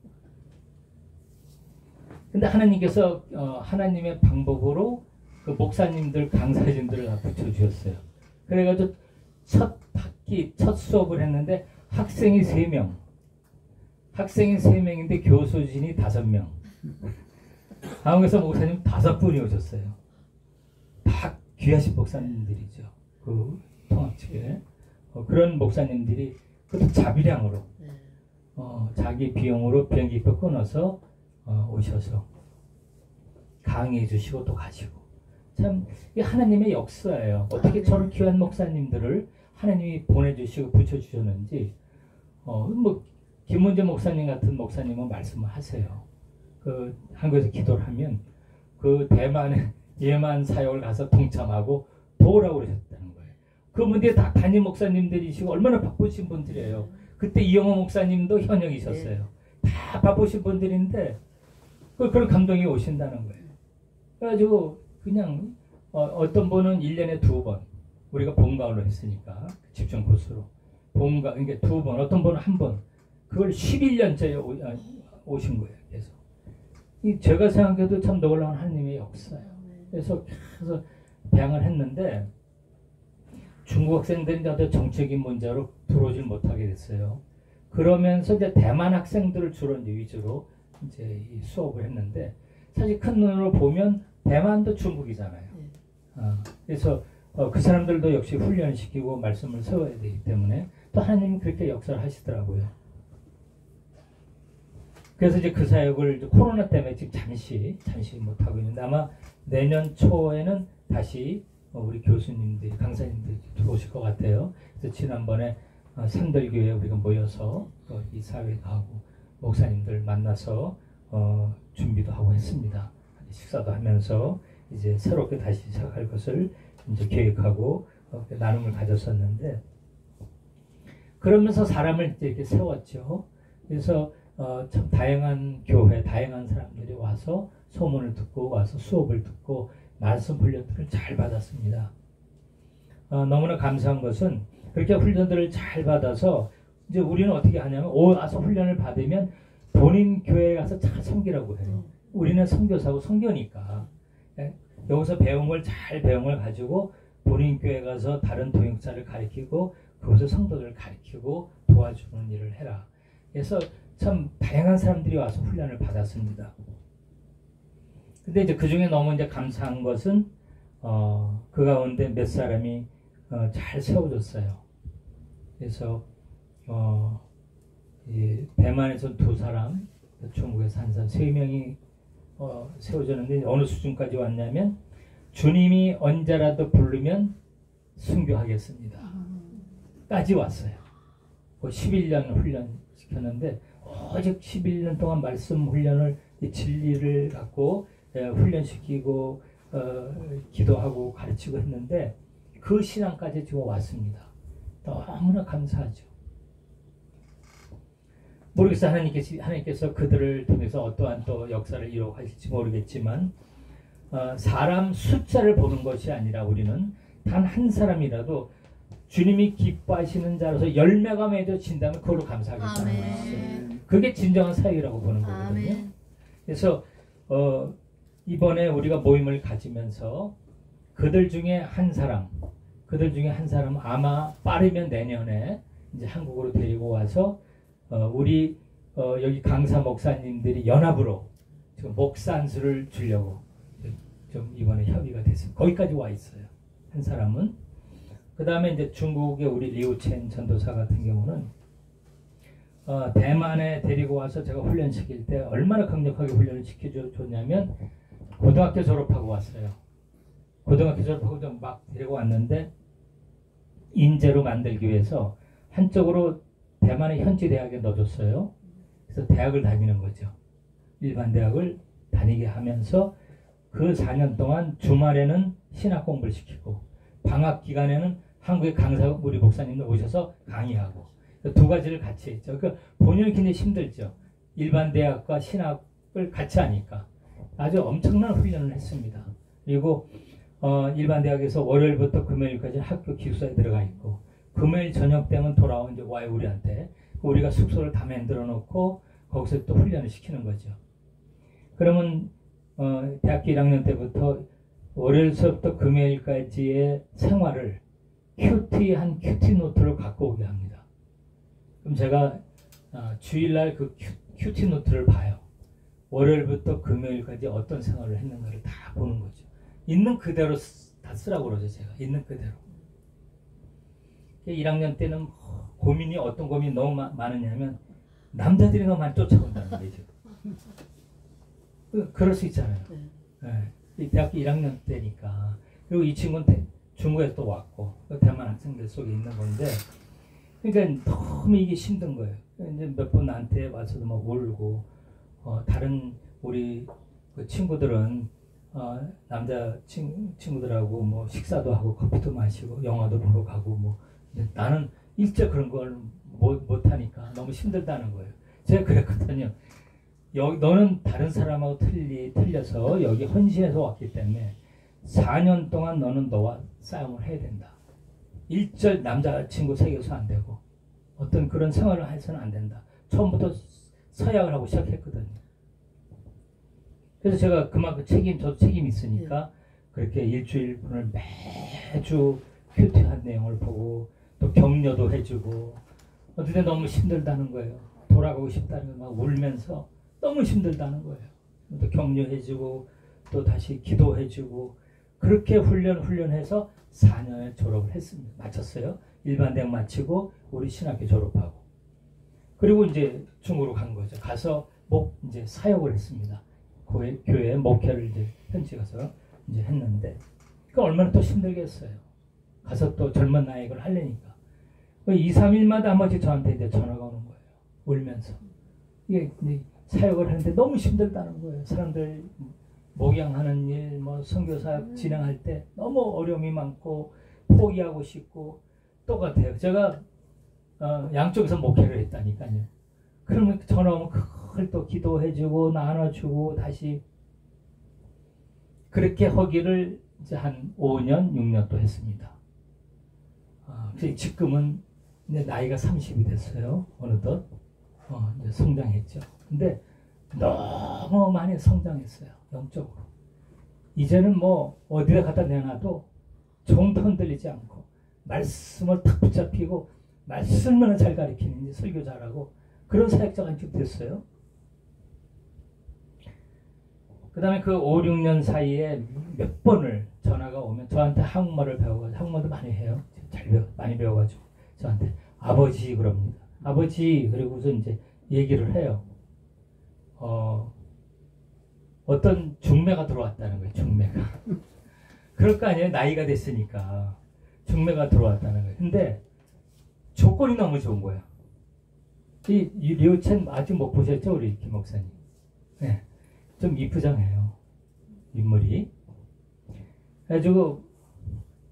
근데 하나님께서 하나님의 방법으로 그 목사님들, 강사진들을 다 붙여주셨어요. 그래가지고 첫 학기, 첫 수업을 했는데 학생이 3명. 학생이 3명인데 교수진이 5명. 한국에서 목사님 5분이 오셨어요. 다 귀하신 목사님들이죠. 그 통합 측에. 그런 목사님들이 그것도 자비량으로 자기 비용으로 비행기표 끊어서 오셔서 강의해 주시고 또 가시고 참 이게 하나님의 역사예요. 어떻게 저런 귀한 목사님들을 하나님이 보내주시고 붙여주셨는지 뭐 김문재 목사님 같은 목사님은 말씀을 하세요. 그 한국에서 기도를 하면 그 대만에 예만 사역을 가서 동참하고 도우라고 그러셨다는 거예요. 그분들이 다 담임 목사님들이시고 얼마나 바쁘신 분들이에요. 그때 이영호 목사님도 현역이셨어요. 다 바쁘신 분들인데 그런 감동이 오신다는 거예요. 그래가지고 그냥 어떤 분은 1년에 2번 우리가 봄가을로 했으니까 집중 코스로 봄가 그러니까 2번 어떤 분은 1번 그걸 11년째 오신 거예요. 계속 제가 생각해도 참 놀라운 하나님의 역사예요. 그래서 배양을 했는데 중국 학생들이 어떤 정책인 문제로 들어오질 못하게 됐어요. 그러면서 이제 대만 학생들을 주로 이제 위주로 이제 이 수업을 했는데 사실 큰 눈으로 보면 대만도 중국이잖아요. 그래서 그 사람들도 역시 훈련시키고 말씀을 세워야 되기 때문에 또 하나님이 그렇게 역사를 하시더라고요. 그래서 이제 그 사역을 이제 코로나 때문에 지금 잠시 못하고 있는데 아마 내년 초에는 다시 우리 교수님들이, 강사님들이 들어오실 것 같아요. 그래서 지난번에 산들교회에 우리가 모여서 이 사회하고 목사님들 만나서 준비도 하고 했습니다. 식사도 하면서 이제 새롭게 다시 시작할 것을 이제 계획하고 나눔을 가졌었는데, 그러면서 사람을 이제 이렇게 세웠죠. 그래서 참 다양한 교회, 다양한 사람들이 와서 소문을 듣고 와서 수업을 듣고 말씀 훈련들을 잘 받았습니다. 너무나 감사한 것은 그렇게 훈련들을 잘 받아서 이제 우리는 어떻게 하냐면 와서 훈련을 받으면 본인 교회에 가서 잘 섬기라고 해요. 우리는 선교사고 선교니까 여기서 배운 걸 잘 배운 걸 가지고 본인 교회에 가서 다른 동역자를 가르치고 그곳의 성도들을 가르치고 도와주는 일을 해라. 그래서 참 다양한 사람들이 와서 훈련을 받았습니다. 근데 이제 그 중에 너무 이제 감사한 것은 그 가운데 몇 사람이 잘 세워졌어요. 그래서 대만에서 2사람, 중국에서 1사람, 3명이 세워졌는데 어느 수준까지 왔냐면 주님이 언제라도 부르면 순교하겠습니다. 까지 왔어요. 11년 훈련 시켰는데 오직 11년 동안 말씀 훈련을, 진리를 갖고 훈련시키고 기도하고 가르치고 했는데 그 신앙까지 지금 왔습니다. 너무나 감사하죠. 모르겠어요. 하나님께서 그들을 통해서 어떠한 또 역사를 이루어가실지 모르겠지만 사람 숫자를 보는 것이 아니라 우리는 단 한 사람이라도 주님이 기뻐하시는 자로서 열매가 맺어진다면 그걸로 감사하겠다는 것이죠. 그게 진정한 사역이라고 보는 거거든요. 아멘. 그래서 이번에 우리가 모임을 가지면서 그들 중에 한 사람 아마 빠르면 내년에 이제 한국으로 데리고 와서 우리 여기 강사 목사님들이 연합으로 지금 목산수를 주려고 좀 이번에 협의가 됐습니다. 거기까지 와 있어요. 한 사람은. 그 다음에 이제 중국의 우리 리우첸 전도사 같은 경우는 대만에 데리고 와서 제가 훈련시킬 때 얼마나 강력하게 훈련을 시켜줬냐면 고등학교 졸업하고 왔어요. 고등학교 졸업하고 좀 막 데리고 왔는데 인재로 만들기 위해서 한쪽으로 대만의 현지 대학에 넣어줬어요. 그래서 대학을 다니는 거죠. 일반 대학을 다니게 하면서 그 4년 동안 주말에는 신학 공부를 시키고 방학 기간에는 한국의 강사 우리 목사님들 오셔서 강의하고 두 가지를 같이 했죠. 그러니까 본인은 굉장히 힘들죠. 일반 대학과 신학을 같이 하니까 아주 엄청난 훈련을 했습니다. 그리고 일반 대학에서 월요일부터 금요일까지 학교 기숙사에 들어가 있고 금요일 저녁 때면 돌아온 이제 와요 우리한테. 우리가 숙소를 다 만들어 놓고 거기서 또 훈련을 시키는 거죠. 그러면 대학교 1학년 때부터 월요일서부터 금요일까지의 생활을 큐티 노트를 갖고 오게 합니다. 그럼 제가 주일날 그 큐티 노트를 봐요. 월요일부터 금요일까지 어떤 생활을 했는가를 다 보는 거죠. 있는 그대로 다 쓰라고 그러죠. 제가 있는 그대로. 1학년 때는 고민이 어떤 고민이 너무 많으냐면 남자들이 너무 많이 쫓아온다는 거죠. 그럴 수 있잖아요. 네. 대학교 1학년 때니까. 그리고 이 친구는 중국에서 또 왔고 대만 학생들 속에 있는 건데 그러니까 너무 이게 힘든 거예요. 이제 몇 번 나한테 와서도 막 울고 다른 우리 그 친구들은 남자 친구들하고 뭐 식사도 하고 커피도 마시고 영화도 보러 가고 뭐 나는 일제 그런 걸 못 하니까 너무 힘들다는 거예요. 제가 그랬거든요. 너는 다른 사람하고 틀려서 여기 헌신해서 왔기 때문에 4년 동안 너는 너와 싸움을 해야 된다. 일절 남자친구 사귀어서 안 되고 어떤 그런 생활을 해서는 안 된다. 처음부터 서약을 하고 시작했거든요. 그래서 제가 그만큼 저도 책임이 있으니까 그렇게 일주일분을 매주 큐티한 내용을 보고 또 격려도 해주고 어쨌든 너무 힘들다는 거예요. 돌아가고 싶다는 걸 막 울면서 너무 힘들다는 거예요. 또 격려해주고 또 다시 기도해주고 그렇게 훈련해서 4년에 졸업을 했습니다. 마쳤어요. 일반 대학 마치고 우리 신학교 졸업하고 그리고 이제 중국으로 간 거죠. 가서 이제 사역을 했습니다. 교회 목회를 이제 현지 가서 이제 했는데 그 얼마나 또 힘들겠어요. 가서 또 젊은 나이에 이걸 하려니까 2, 3일마다 한 번씩 저한테 이제 전화가 오는 거예요. 울면서 이게 사역을 하는데 너무 힘들다는 거예요. 사람들 목양하는 일, 뭐 선교사역 진행할 때 너무 어려움이 많고 포기하고 싶고 똑같아요. 제가 양쪽에서 목회를 했다니까요. 그러면 전화 오면 그걸 또 기도해주고 나눠주고 다시 그렇게 하기를 이제 한 5년, 6년 또 했습니다. 지금은 이제 나이가 30이 됐어요. 어느덧 이제 성장했죠. 근데 너무 많이 성장했어요. 영적으로. 이제는 뭐 어디다 갖다 내놔도 종도 흔들리지 않고 말씀을 탁 붙잡히고 말씀만 잘 가르치는 이제 설교 잘하고 그런 사역자가 쭉 됐어요. 그 다음에 그 5, 6년 사이에 몇 번을 전화가 오면 저한테 한국말을 배워가지고 한국말도 많이 해요. 많이 배워가지고 저한테 아버지 그럽니다. 아버지 그리고서 이제 얘기를 해요. 어떤 중매가 들어왔다는 거예요. 중매가. 그럴 거 아니에요. 나이가 됐으니까 중매가 들어왔다는 거예요. 근데 조건이 너무 좋은 거예요. 이 류첸 아직 못 보셨죠? 우리 김 목사님. 네. 좀 이쁘장해요. 인물이. 그래가지고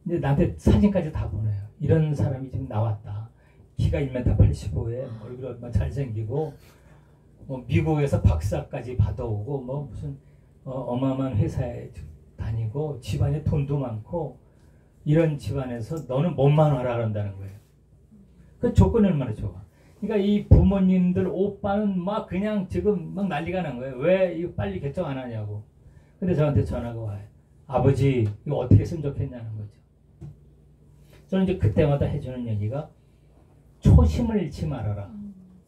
이제 나한테 사진까지 다 보내요. 이런 사람이 지금 나왔다. 키가 1m 85에 얼굴이 얼마나 잘생기고 뭐 미국에서 박사까지 받아오고 뭐 무슨 어마어마한 회사에 다니고 집안에 돈도 많고 이런 집안에서 너는 몸만 와라 그런다는 거예요. 그 조건이 얼마나 좋아. 그러니까 이 부모님들 오빠는 막 그냥 지금 막 난리가 난 거예요. 왜 이거 빨리 결정 안 하냐고. 근데 저한테 전화가 와요. 아버지 이거 어떻게 했으면 좋겠냐는 거죠. 저는 이제 그때마다 해주는 얘기가 초심을 잃지 말아라.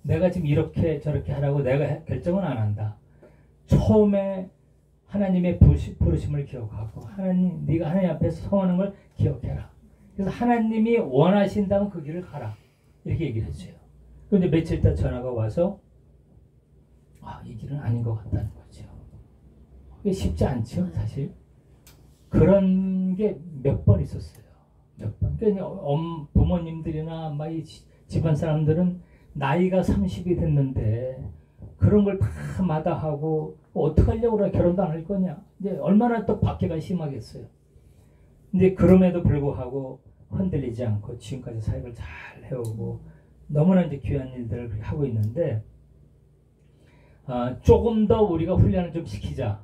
내가 지금 이렇게 저렇게 하라고 내가 결정은 안 한다. 처음에 하나님의 부르심을 기억하고 하나님 네가 하나님 앞에서 서하는 걸 기억해라. 그래서 하나님이 원하신다면 그 길을 가라. 이렇게 얘기를 했어요. 그런데 며칠 있다 전화가 와서 이 길은 아닌 것 같다는 거죠. 그게 쉽지 않죠, 사실. 그런 게 몇 번 있었어요. 몇 번. 그러니까 부모님들이나 막 이 집안 사람들은 나이가 30이 됐는데 그런 걸 다 마다하고 어떻게 하려고 그래 결혼도 안 할 거냐. 이제 얼마나 또 박해가 심하겠어요. 근데 그럼에도 불구하고 흔들리지 않고 지금까지 사역을 잘 해오고 너무나 이제 귀한 일들을 하고 있는데 조금 더 우리가 훈련을 좀 시키자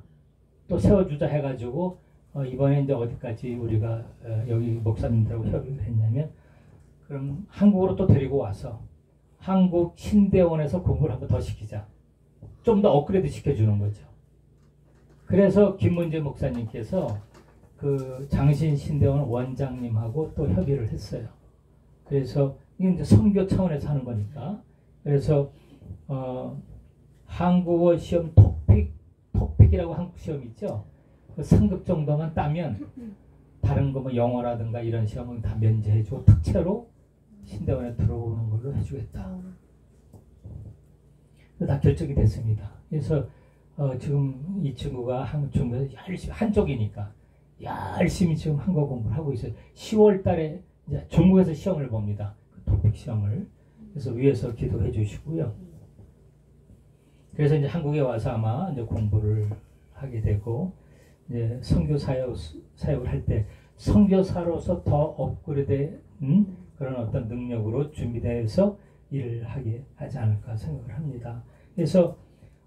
또 세워주자 해가지고 이번에 이제 어디까지 우리가 여기 목사님들하고 협의를 했냐면 그럼 한국으로 또 데리고 와서 한국 신대원에서 공부를 한 번 더 시키자. 좀 더 업그레이드 시켜주는 거죠. 그래서 김문재 목사님께서 그 장신 신대원 원장님하고 또 협의를 했어요. 그래서 이게 이제 선교 차원에서 하는 거니까. 그래서 한국어 시험 토픽이라고 한국 시험 있죠. 그 3급 정도만 따면 다른 거 뭐 영어라든가 이런 시험은 다 면제해주고 특채로 신대원에 들어오는 걸로 해주겠다. 다 결정이 됐습니다. 그래서 지금 이 친구가 한국에서 열심히 한쪽이니까 열심히 지금 한국어 공부를 하고 있어요. 10월 달에 이제 중국에서 시험을 봅니다. 그 토픽 시험을. 그래서 위에서 기도해 주시고요. 그래서 이제 한국에 와서 아마 이제 공부를 하게 되고 이제 선교 사역을 할 때 선교사로서 더 업그레이드된 그런 어떤 능력으로 준비되어서 일을 하게 하지 않을까 생각을 합니다. 그래서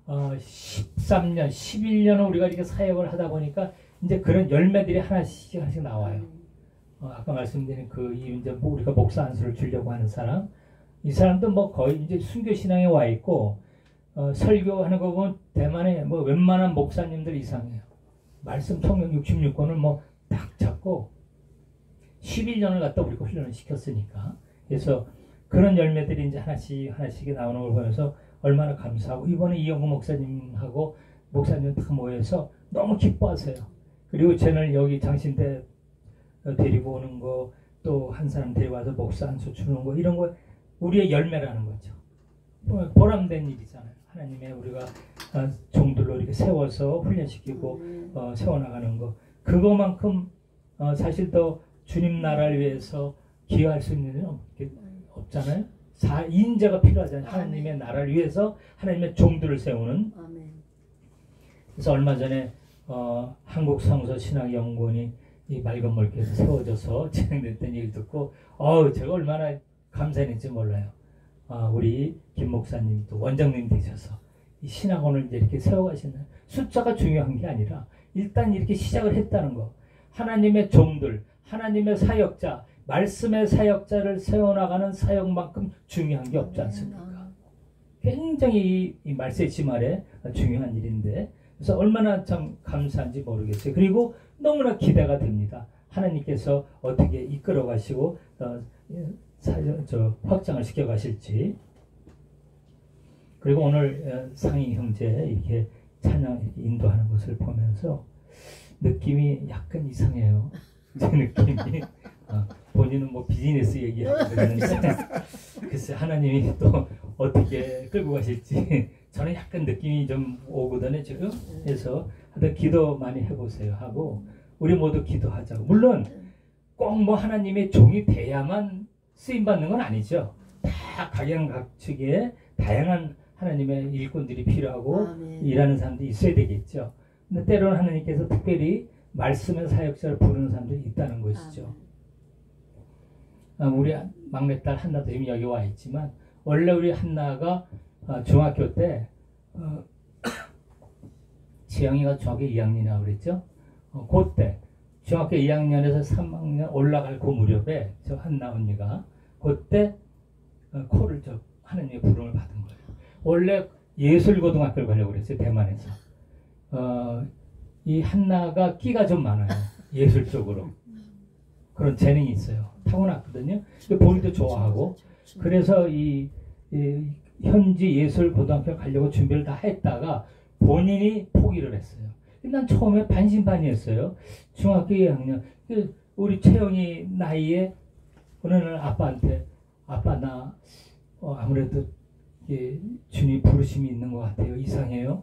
13년, 11년을 우리가 이렇게 사역을 하다 보니까 이제 그런 열매들이 하나씩 나와요. 아까 말씀드린 그 이제 우리가 목사 안수를 주려고 하는 사람, 이 사람도 뭐 거의 이제 순교 신앙에 와 있고 설교하는 거 보면 대만에 뭐 웬만한 목사님들 이상해요. 말씀 성경 66권을 뭐 딱 잡고 11년을 갖다 우리가 훈련을 시켰으니까. 그래서 그런 열매들이 이제 하나씩 나오는 걸 보면서 얼마나 감사하고 이번에 이영구 목사님하고 목사님 다 모여서 너무 기뻐하세요. 그리고 저는 여기 장신대 데리고 오는 거, 또 한 사람 데려와서 목사 안수 주는 거, 이런 거 우리의 열매라는 거죠. 보람된 일이잖아요. 하나님의 우리가 종들로 이렇게 세워서 훈련시키고 세워나가는 거, 그거만큼 사실 더 주님 나라를 위해서 기여할 수 있는 일은 없잖아요. 인재가 필요하잖아요. 하나님의 나라를 위해서 하나님의 종들을 세우는. 그래서 얼마 전에 한국 성서 신학연구원이 이 맑은 물결에서 세워져서 진행됐던 얘기를 듣고 제가 얼마나 감사했는지 몰라요. 우리 김 목사님도 원장님 되셔서 이 신학원을 이제 이렇게 세워가시는, 숫자가 중요한 게 아니라 일단 이렇게 시작을 했다는 거. 하나님의 종들, 하나님의 사역자, 말씀의 사역자를 세워나가는 사역만큼 중요한 게 없지 않습니까? 굉장히 이 말세지 말에 중요한 일인데, 그래서 얼마나 참 감사한지 모르겠어요. 그리고 너무나 기대가 됩니다. 하나님께서 어떻게 이끌어 가시고 확장을 시켜 가실지. 그리고 오늘 상희 형제 이렇게 찬양 이렇게 인도하는 것을 보면서 느낌이 약간 이상해요. 제 느낌이. 본인은 뭐 비즈니스 얘기하고 그러는데 글쎄 하나님이 또 어떻게 끌고 가실지 저는 약간 느낌이 좀 오거든요 지금. 그래서 하여튼 기도 많이 해보세요 하고, 우리 모두 기도하자고. 물론 꼭 뭐 하나님의 종이 돼야만 쓰임받는 건 아니죠. 다 각양각축의 다양한 하나님의 일꾼들이 필요하고 일하는 사람들이 있어야 되겠죠. 근데 때로는 하나님께서 특별히 말씀의 사역자를 부르는 사람들이 있다는 것이죠. 우리 막내딸 한나도 지금 여기 와 있지만, 원래 우리 한나가 중학교 때 지영이가 중학교 2학년이라고 그랬죠. 그때 중학교 2학년에서 3학년 올라갈 그 무렵에 저 한나 언니가 그때 코를 하나님의 부름을 받은 거예요. 원래 예술고등학교를 가려고 그랬어요. 대만에서. 이 한나가 끼가 좀 많아요. 예술 쪽으로. 그런 재능이 있어요. 타고났거든요. 본인도 좋아하고. 그래서 이 현지 예술고등학교 가려고 준비를 다 했다가 본인이 포기를 했어요. 난 처음에 반신반의했어요. 중학교 2학년. 우리 채영이 나이에 어느 날 아빠한테, 아빠 나 아무래도 주님 부르심이 있는 것 같아요. 이상해요.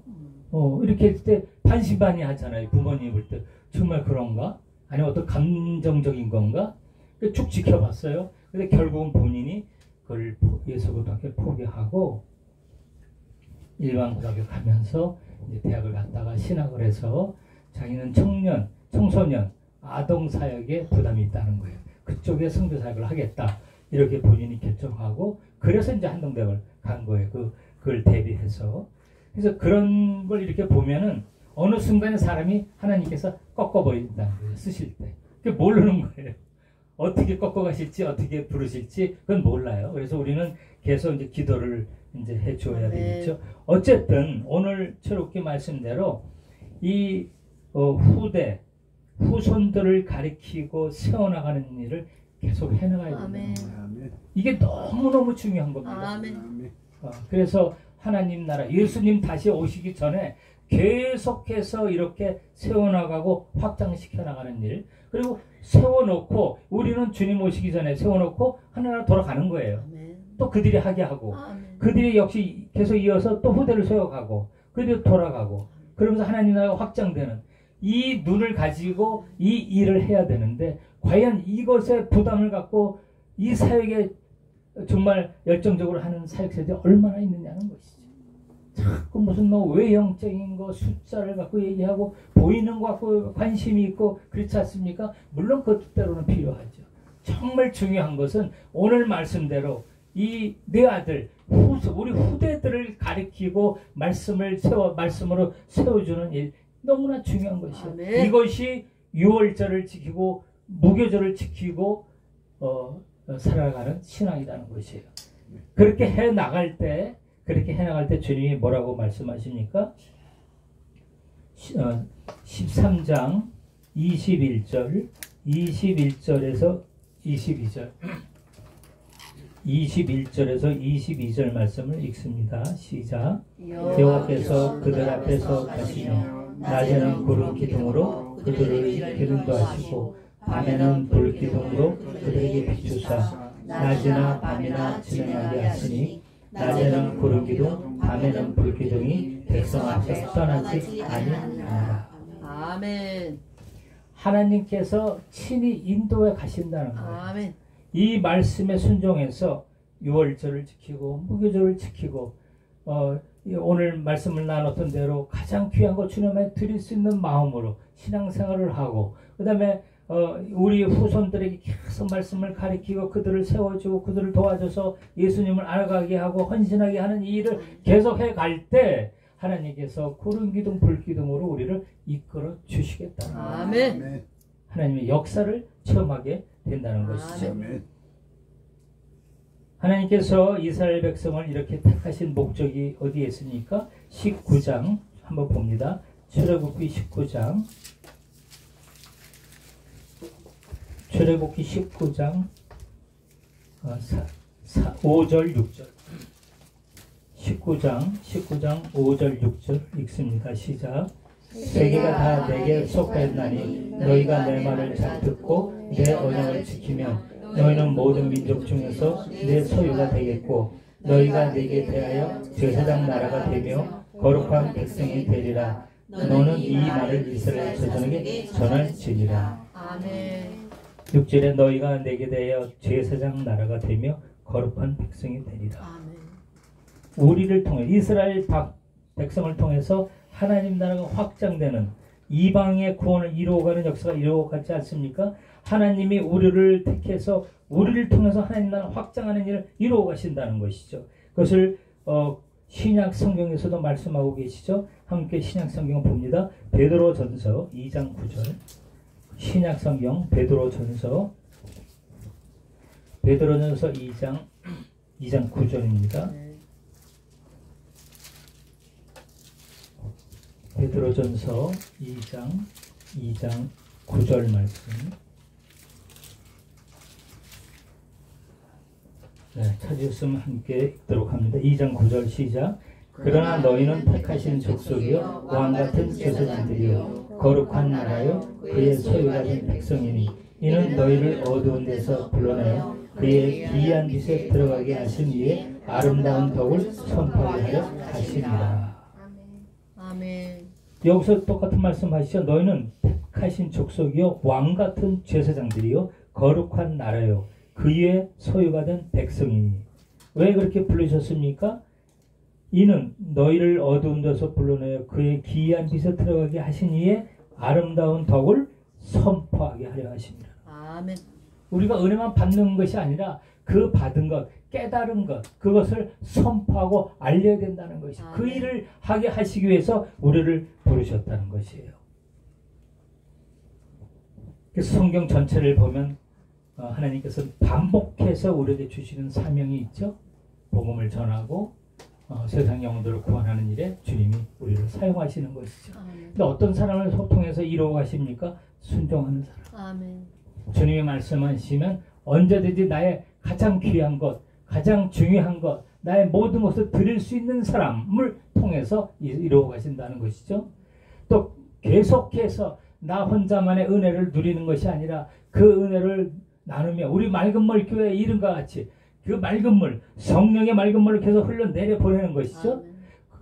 이렇게 할 때 반신반의하잖아요. 부모님 볼 때 정말 그런가? 아니면 어떤 감정적인 건가? 쭉 지켜봤어요. 근데 결국은 본인이 그걸 예술고등학교 포기하고 일반고등학교 가면서 이제 대학을 갔다가 신학을 해서 자기는 청소년, 아동 사역에 부담이 있다는 거예요. 그쪽에 선교 사역을 하겠다. 이렇게 본인이 결정하고, 그래서 이제 한동대학을 간 거예요. 그걸 대비해서. 그래서 그런 걸 이렇게 보면은 어느 순간에 사람이 하나님께서 꺾어버린다는 거예요. 쓰실 때. 그게 모르는 거예요. 어떻게 꺾어가실지, 어떻게 부르실지, 그건 몰라요. 그래서 우리는 계속 이제 기도를 이제 해줘야 되겠죠. 어쨌든, 오늘 철옥기 말씀대로 이 후손들을 가리키고 세워나가는 일을 계속 해나가야 된다는 거예요. 이게 너무너무 중요한 겁니다. 그래서 하나님 나라, 예수님 다시 오시기 전에 계속해서 이렇게 세워나가고 확장시켜 나가는 일, 그리고 세워놓고 우리는 주님 오시기 전에 세워놓고 하나님 돌아가는 거예요. 또 그들이 하게 하고 그들이 역시 계속 이어서 또 후대를 세워가고 그들이 돌아가고, 그러면서 하나님 나라가 확장되는 이 눈을 가지고 이 일을 해야 되는데, 과연 이것에 부담을 갖고 이 사역에 정말 열정적으로 하는 사역자들이 얼마나 있느냐는 것이죠. 자꾸 무슨 외형적인 거 숫자를 갖고 얘기하고 보이는 거 갖고 관심이 있고 그렇지 않습니까? 물론 그것도 때로는 필요하죠. 정말 중요한 것은 오늘 말씀대로 이 내 아들, 우리 후대들을 가리키고 말씀으로 세워주는 일, 너무나 중요한 것이에요. 이것이 유월절을 지키고 무교절을 지키고 살아가는 신앙이라는 것이에요. 그렇게 해 나갈 때 주님이 뭐라고 말씀하십니까? 13장 21절에서 22절 21절에서 22절 말씀을 읽습니다. 시작. 여호와께서 그들 앞에서 가시며 낮에는 구름 기둥으로 그들을 이끌게 인도하시고 밤에는 불기둥으로 그들에게 비추사 낮이나 밤이나 진행하게 하시니 낮에는 구름기둥 밤에는 불기둥이 백성 앞에서 떠나지 아니하니라.
아멘.
하나님께서 친히 인도해 가신다는 거예요.
아멘.
이 말씀에 순종해서 유월절을 지키고 무교절을 지키고 오늘 말씀을 나눴던 대로 가장 귀한 거 주님에 드릴 수 있는 마음으로 신앙생활을 하고 그 다음에 우리 후손들에게 계속 말씀을 가르치고 그들을 세워주고 그들을 도와줘서 예수님을 알아가게 하고 헌신하게 하는 이 일을 계속해 갈 때 하나님께서 구름기둥 불기둥으로 우리를 이끌어 주시겠다는 거예요.
아멘.
하나님의 역사를 체험하게 된다는 것이죠.
아멘.
하나님께서 이스라엘 백성을 이렇게 택하신 목적이 어디에 있습니까? 19장 한번 봅니다. 출애굽기 19장 출애굽기 19장 5절 6절 19장 5절 6절 읽습니다. 시작. 세계가 다 내게 속하였나니 너희가 내 말을 잘 듣고 내 언약을 지키면 너희는 모든 민족 중에서 내 소유가 되겠고 너희가 내게 대하여 제사장 나라가 되며 거룩한 백성이 되리라. 너는 이 말을 이스라엘 자손에게 전할지니라.
아멘.
6절에 너희가 내게 대하여 제사장 나라가 되며 거룩한 백성이 되리라.
아멘.
우리를 통해 이스라엘 백성을 통해서 하나님 나라가 확장되는 이방의 구원을 이루어가는 역사가 이루어가지 않습니까? 하나님이 우리를 택해서 우리를 통해서 하나님 나라 확장하는 일을 이루어가신다는 것이죠. 그것을 신약 성경에서도 말씀하고 계시죠. 함께 신약 성경 봅니다. 베드로전서 2장 9절 신약 성경 베드로전서 2장 9절입니다. 베드로전서 2장 9절 말씀. 네, 찾으셨으면 함께 읽도록 합니다. 2장 9절 시작. 그러나 너희는 택하신 족속이요 왕같은 제사장들이요 거룩한 나라요 그의 소유가 된 백성이니 이는 너희를 어두운 데서 불러내어 그의 기이한 빛에 들어가게 하신 이의 아름다운 덕을 선포하게 하려 하시니라.
아멘.
여기서 똑같은 말씀 하시죠. 너희는 택하신 족속이요 왕같은 제사장들이요 거룩한 나라요 그의 소유가 된 백성이니. 왜 그렇게 부르셨습니까? 이는 너희를 어두운 데서 불러내어 그의 기이한 빛에 들어가게 하신 이의 아름다운 덕을 선포하게 하려 하십니다.
아멘.
우리가 은혜만 받는 것이 아니라 그 받은 것, 깨달은 것, 그것을 선포하고 알려야 된다는 것이 그 일을 하게 하시기 위해서 우리를 부르셨다는 것이에요. 그래서 성경 전체를 보면 하나님께서 반복해서 우리에게 주시는 사명이 있죠. 복음을 전하고 세상 영혼들을 구원하는 일에 주님이 우리를 사용하시는 것이죠. 근데 어떤 사람을 소통해서 이루어 가십니까? 순종하는 사람.
아멘.
주님이 말씀하시면 언제든지 나의 가장 귀한 것, 가장 중요한 것, 나의 모든 것을 드릴 수 있는 사람을 통해서 이루어 가신다는 것이죠. 또 계속해서 나 혼자만의 은혜를 누리는 것이 아니라 그 은혜를 나누며 우리 맑은 물 교회 이름과 같이 그 맑은 물, 성령의 맑은 물을 계속 흘러내려 보내는 것이죠.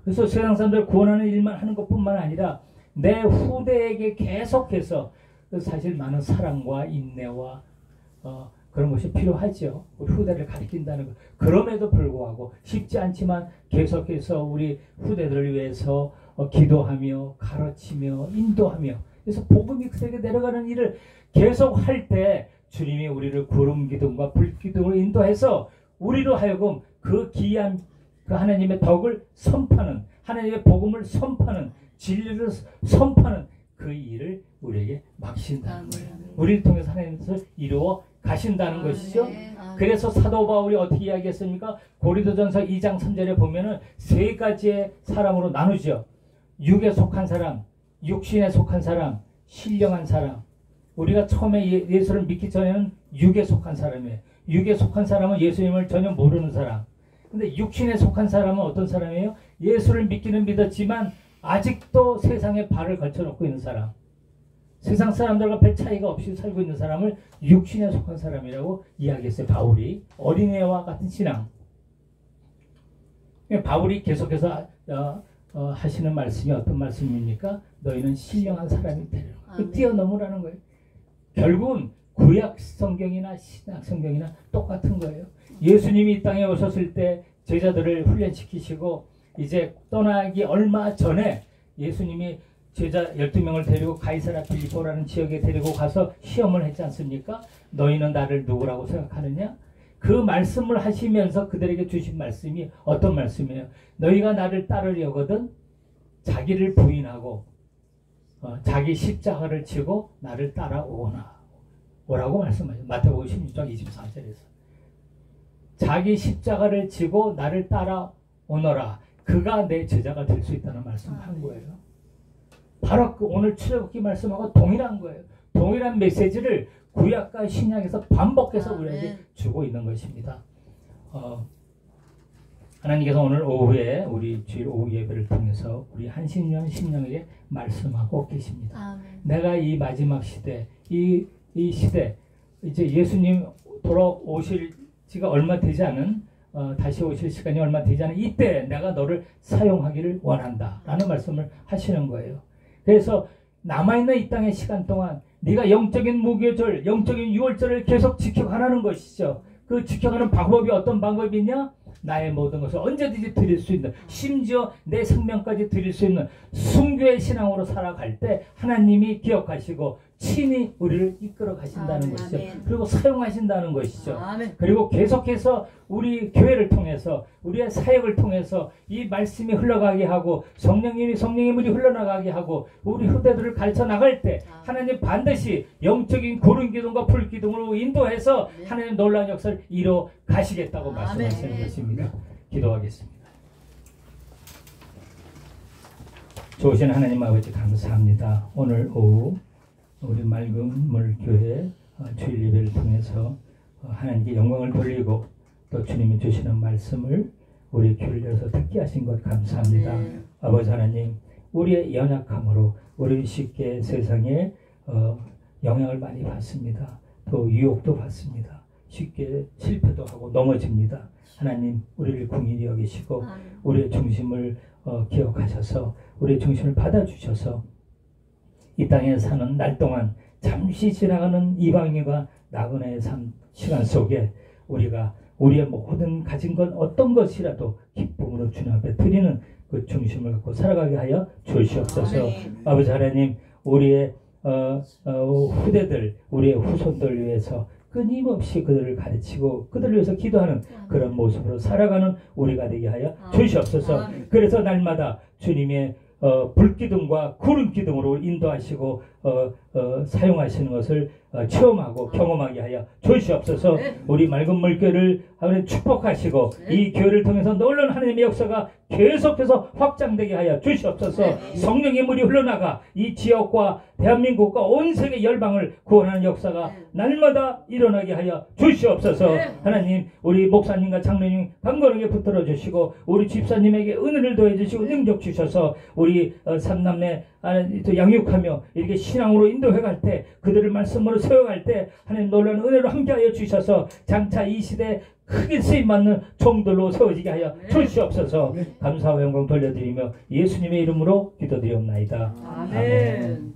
그래서 세상 사람들 구원하는 일만 하는 것뿐만 아니라 내 후대에게 계속해서 사실 많은 사랑과 인내와 그런 것이 필요하죠. 우리 후대를 가르친다는 것. 그럼에도 불구하고 쉽지 않지만 계속해서 우리 후대들을 위해서 기도하며 가르치며 인도하며 그래서 복음이 그들에게 내려가는 일을 계속 할 때 주님이 우리를 구름 기둥과 불 기둥으로 인도해서 우리로 하여금 그 기이한 그 하나님의 덕을 선포하는 하나님의 복음을 선포하는 진리를 선포하는 그 일을 우리에게 맡기신다는 거예요. 우리를 통해서 하나님께서 이루어 가신다는 것이죠. 그래서 사도 바울이 어떻게 이야기했습니까? 고린도전서 2장 3절에 보면은 세 가지의 사람으로 나누죠. 육에 속한 사람, 육신에 속한 사람, 신령한 사람. 우리가 처음에 예수를 믿기 전에는 육에 속한 사람이에요. 육에 속한 사람은 예수님을 전혀 모르는 사람. 근데 육신에 속한 사람은 어떤 사람이에요? 예수를 믿기는 믿었지만 아직도 세상에 발을 걸쳐놓고 있는 사람. 세상 사람들과 별 차이가 없이 살고 있는 사람을 육신에 속한 사람이라고 이야기했어요. 바울이 어린애와 같은 신앙. 바울이 계속해서 하시는 말씀이 어떤 말씀입니까? 너희는 신령한 사람이 되려. 뛰어넘으라는 거예요. 결국은 구약 성경이나 신약 성경이나 똑같은 거예요. 예수님이 이 땅에 오셨을 때 제자들을 훈련시키시고 이제 떠나기 얼마 전에 예수님이 제자 12명을 데리고 가이사라 빌립보라는 지역에 데리고 가서 시험을 했지 않습니까? 너희는 나를 누구라고 생각하느냐? 그 말씀을 하시면서 그들에게 주신 말씀이 어떤 말씀이에요? 너희가 나를 따르려거든 자기를 부인하고 자기 십자가를 지고 나를 따라오거나 오라고 말씀하죠. 마태복음 16장 24절에서 자기 십자가를 지고 나를 따라오너라. 그가 내 제자가 될 수 있다는 말씀을 한 거예요. 바로 그 오늘 출애굽기 말씀하고 동일한 거예요. 동일한 메시지를 구약과 신약에서 반복해서 우리에게 주고 있는 것입니다. 하나님께서 오늘 오후에 우리 주일 오후 예배를 통해서 우리 한신령 신령에게 말씀하고 계십니다.
아멘.
내가 이 마지막 시대, 이 시대, 이제 예수님 돌아오실 지가 얼마 되지 않은 다시 오실 시간이 얼마 되지 않은 이때 내가 너를 사용하기를 원한다 라는 말씀을 하시는 거예요. 그래서 남아있는 이 땅의 시간 동안 네가 영적인 무교절, 영적인 유월절을 계속 지켜가라는 것이죠. 그 지켜가는 방법이 어떤 방법이냐? 나의 모든 것을 언제든지 드릴 수 있는, 심지어 내 생명까지 드릴 수 있는 순교의 신앙으로 살아갈 때 하나님이 기억하시고 친히 우리를 이끌어 가신다는
아멘,
것이죠.
아멘.
그리고 사용하신다는 것이죠.
아멘.
그리고 계속해서 우리 교회를 통해서 우리의 사역을 통해서 이 말씀이 흘러가게 하고 성령님이 성령의 물이 흘러나가게 하고 우리 후대들을 가르쳐 나갈 때 하나님 반드시 영적인 구름 기둥과 불 기둥으로 인도해서
네.
하나님 놀라운 역사를 이뤄 가시겠다고 말씀하시는
아멘.
것입니다. 기도하겠습니다. 좋으신 하나님 아버지 감사합니다. 오늘 오후 우리 맑은 물교회 주일 예배를 통해서 하나님께 영광을 돌리고 또 주님이 주시는 말씀을 우리 귀를 열어서 듣게 하신 것 감사합니다.
아멘.
아버지 하나님, 우리의 연약함으로 우리 쉽게 세상에 영향을 많이 받습니다. 또 유혹도 받습니다. 쉽게 실패도 하고 넘어집니다. 하나님, 우리를 긍휼히 여기시고
아멘.
우리의 중심을 기억하셔서 우리의 중심을 받아주셔서 이 땅에 사는 날 동안 잠시 지나가는 이방인과 나그네의 시간 속에 우리가 우리의 모든 가진 건 어떤 것이라도 기쁨으로 주님 앞에 드리는 그 중심을 갖고 살아가게 하여 주시옵소서.
아멘.
아버지 하나님, 우리의 후대들, 우리의 후손들 위해서 끊임없이 그들을 가르치고 그들을 위해서 기도하는 그런 모습으로 살아가는 우리가 되게 하여 주시옵소서.
아멘.
그래서 날마다 주님의 불기둥과 구름기둥으로 인도하시고 사용하시는 것을 체험하고 경험하게 하여 주시옵소서.
네.
우리 맑은 물교를 하나님 축복하시고
네.
이 교회를 통해서 놀라운 하나님의 역사가 계속해서 확장되게 하여 주시옵소서.
네.
성령의 물이 흘러나가 이 지역과 대한민국과 온 세계 열방을 구원하는 역사가
네.
날마다 일어나게 하여 주시옵소서.
네.
하나님, 우리 목사님과 장로님 강건하게 붙들어 주시고 우리 집사님에게 은혜를 더해 주시고 능력 주셔서 우리 삼남매 또 양육하며 이렇게 신앙으로 인도해 갈 때 그들을 말씀으로 세워갈 때 하나님 놀라운 은혜로 함께하여 주셔서 장차 이 시대에 크게 쓰임받는 종들로 세워지게 하여 주시옵소서. 감사와 영광 돌려드리며 예수님의 이름으로 기도드리옵나이다.
아멘.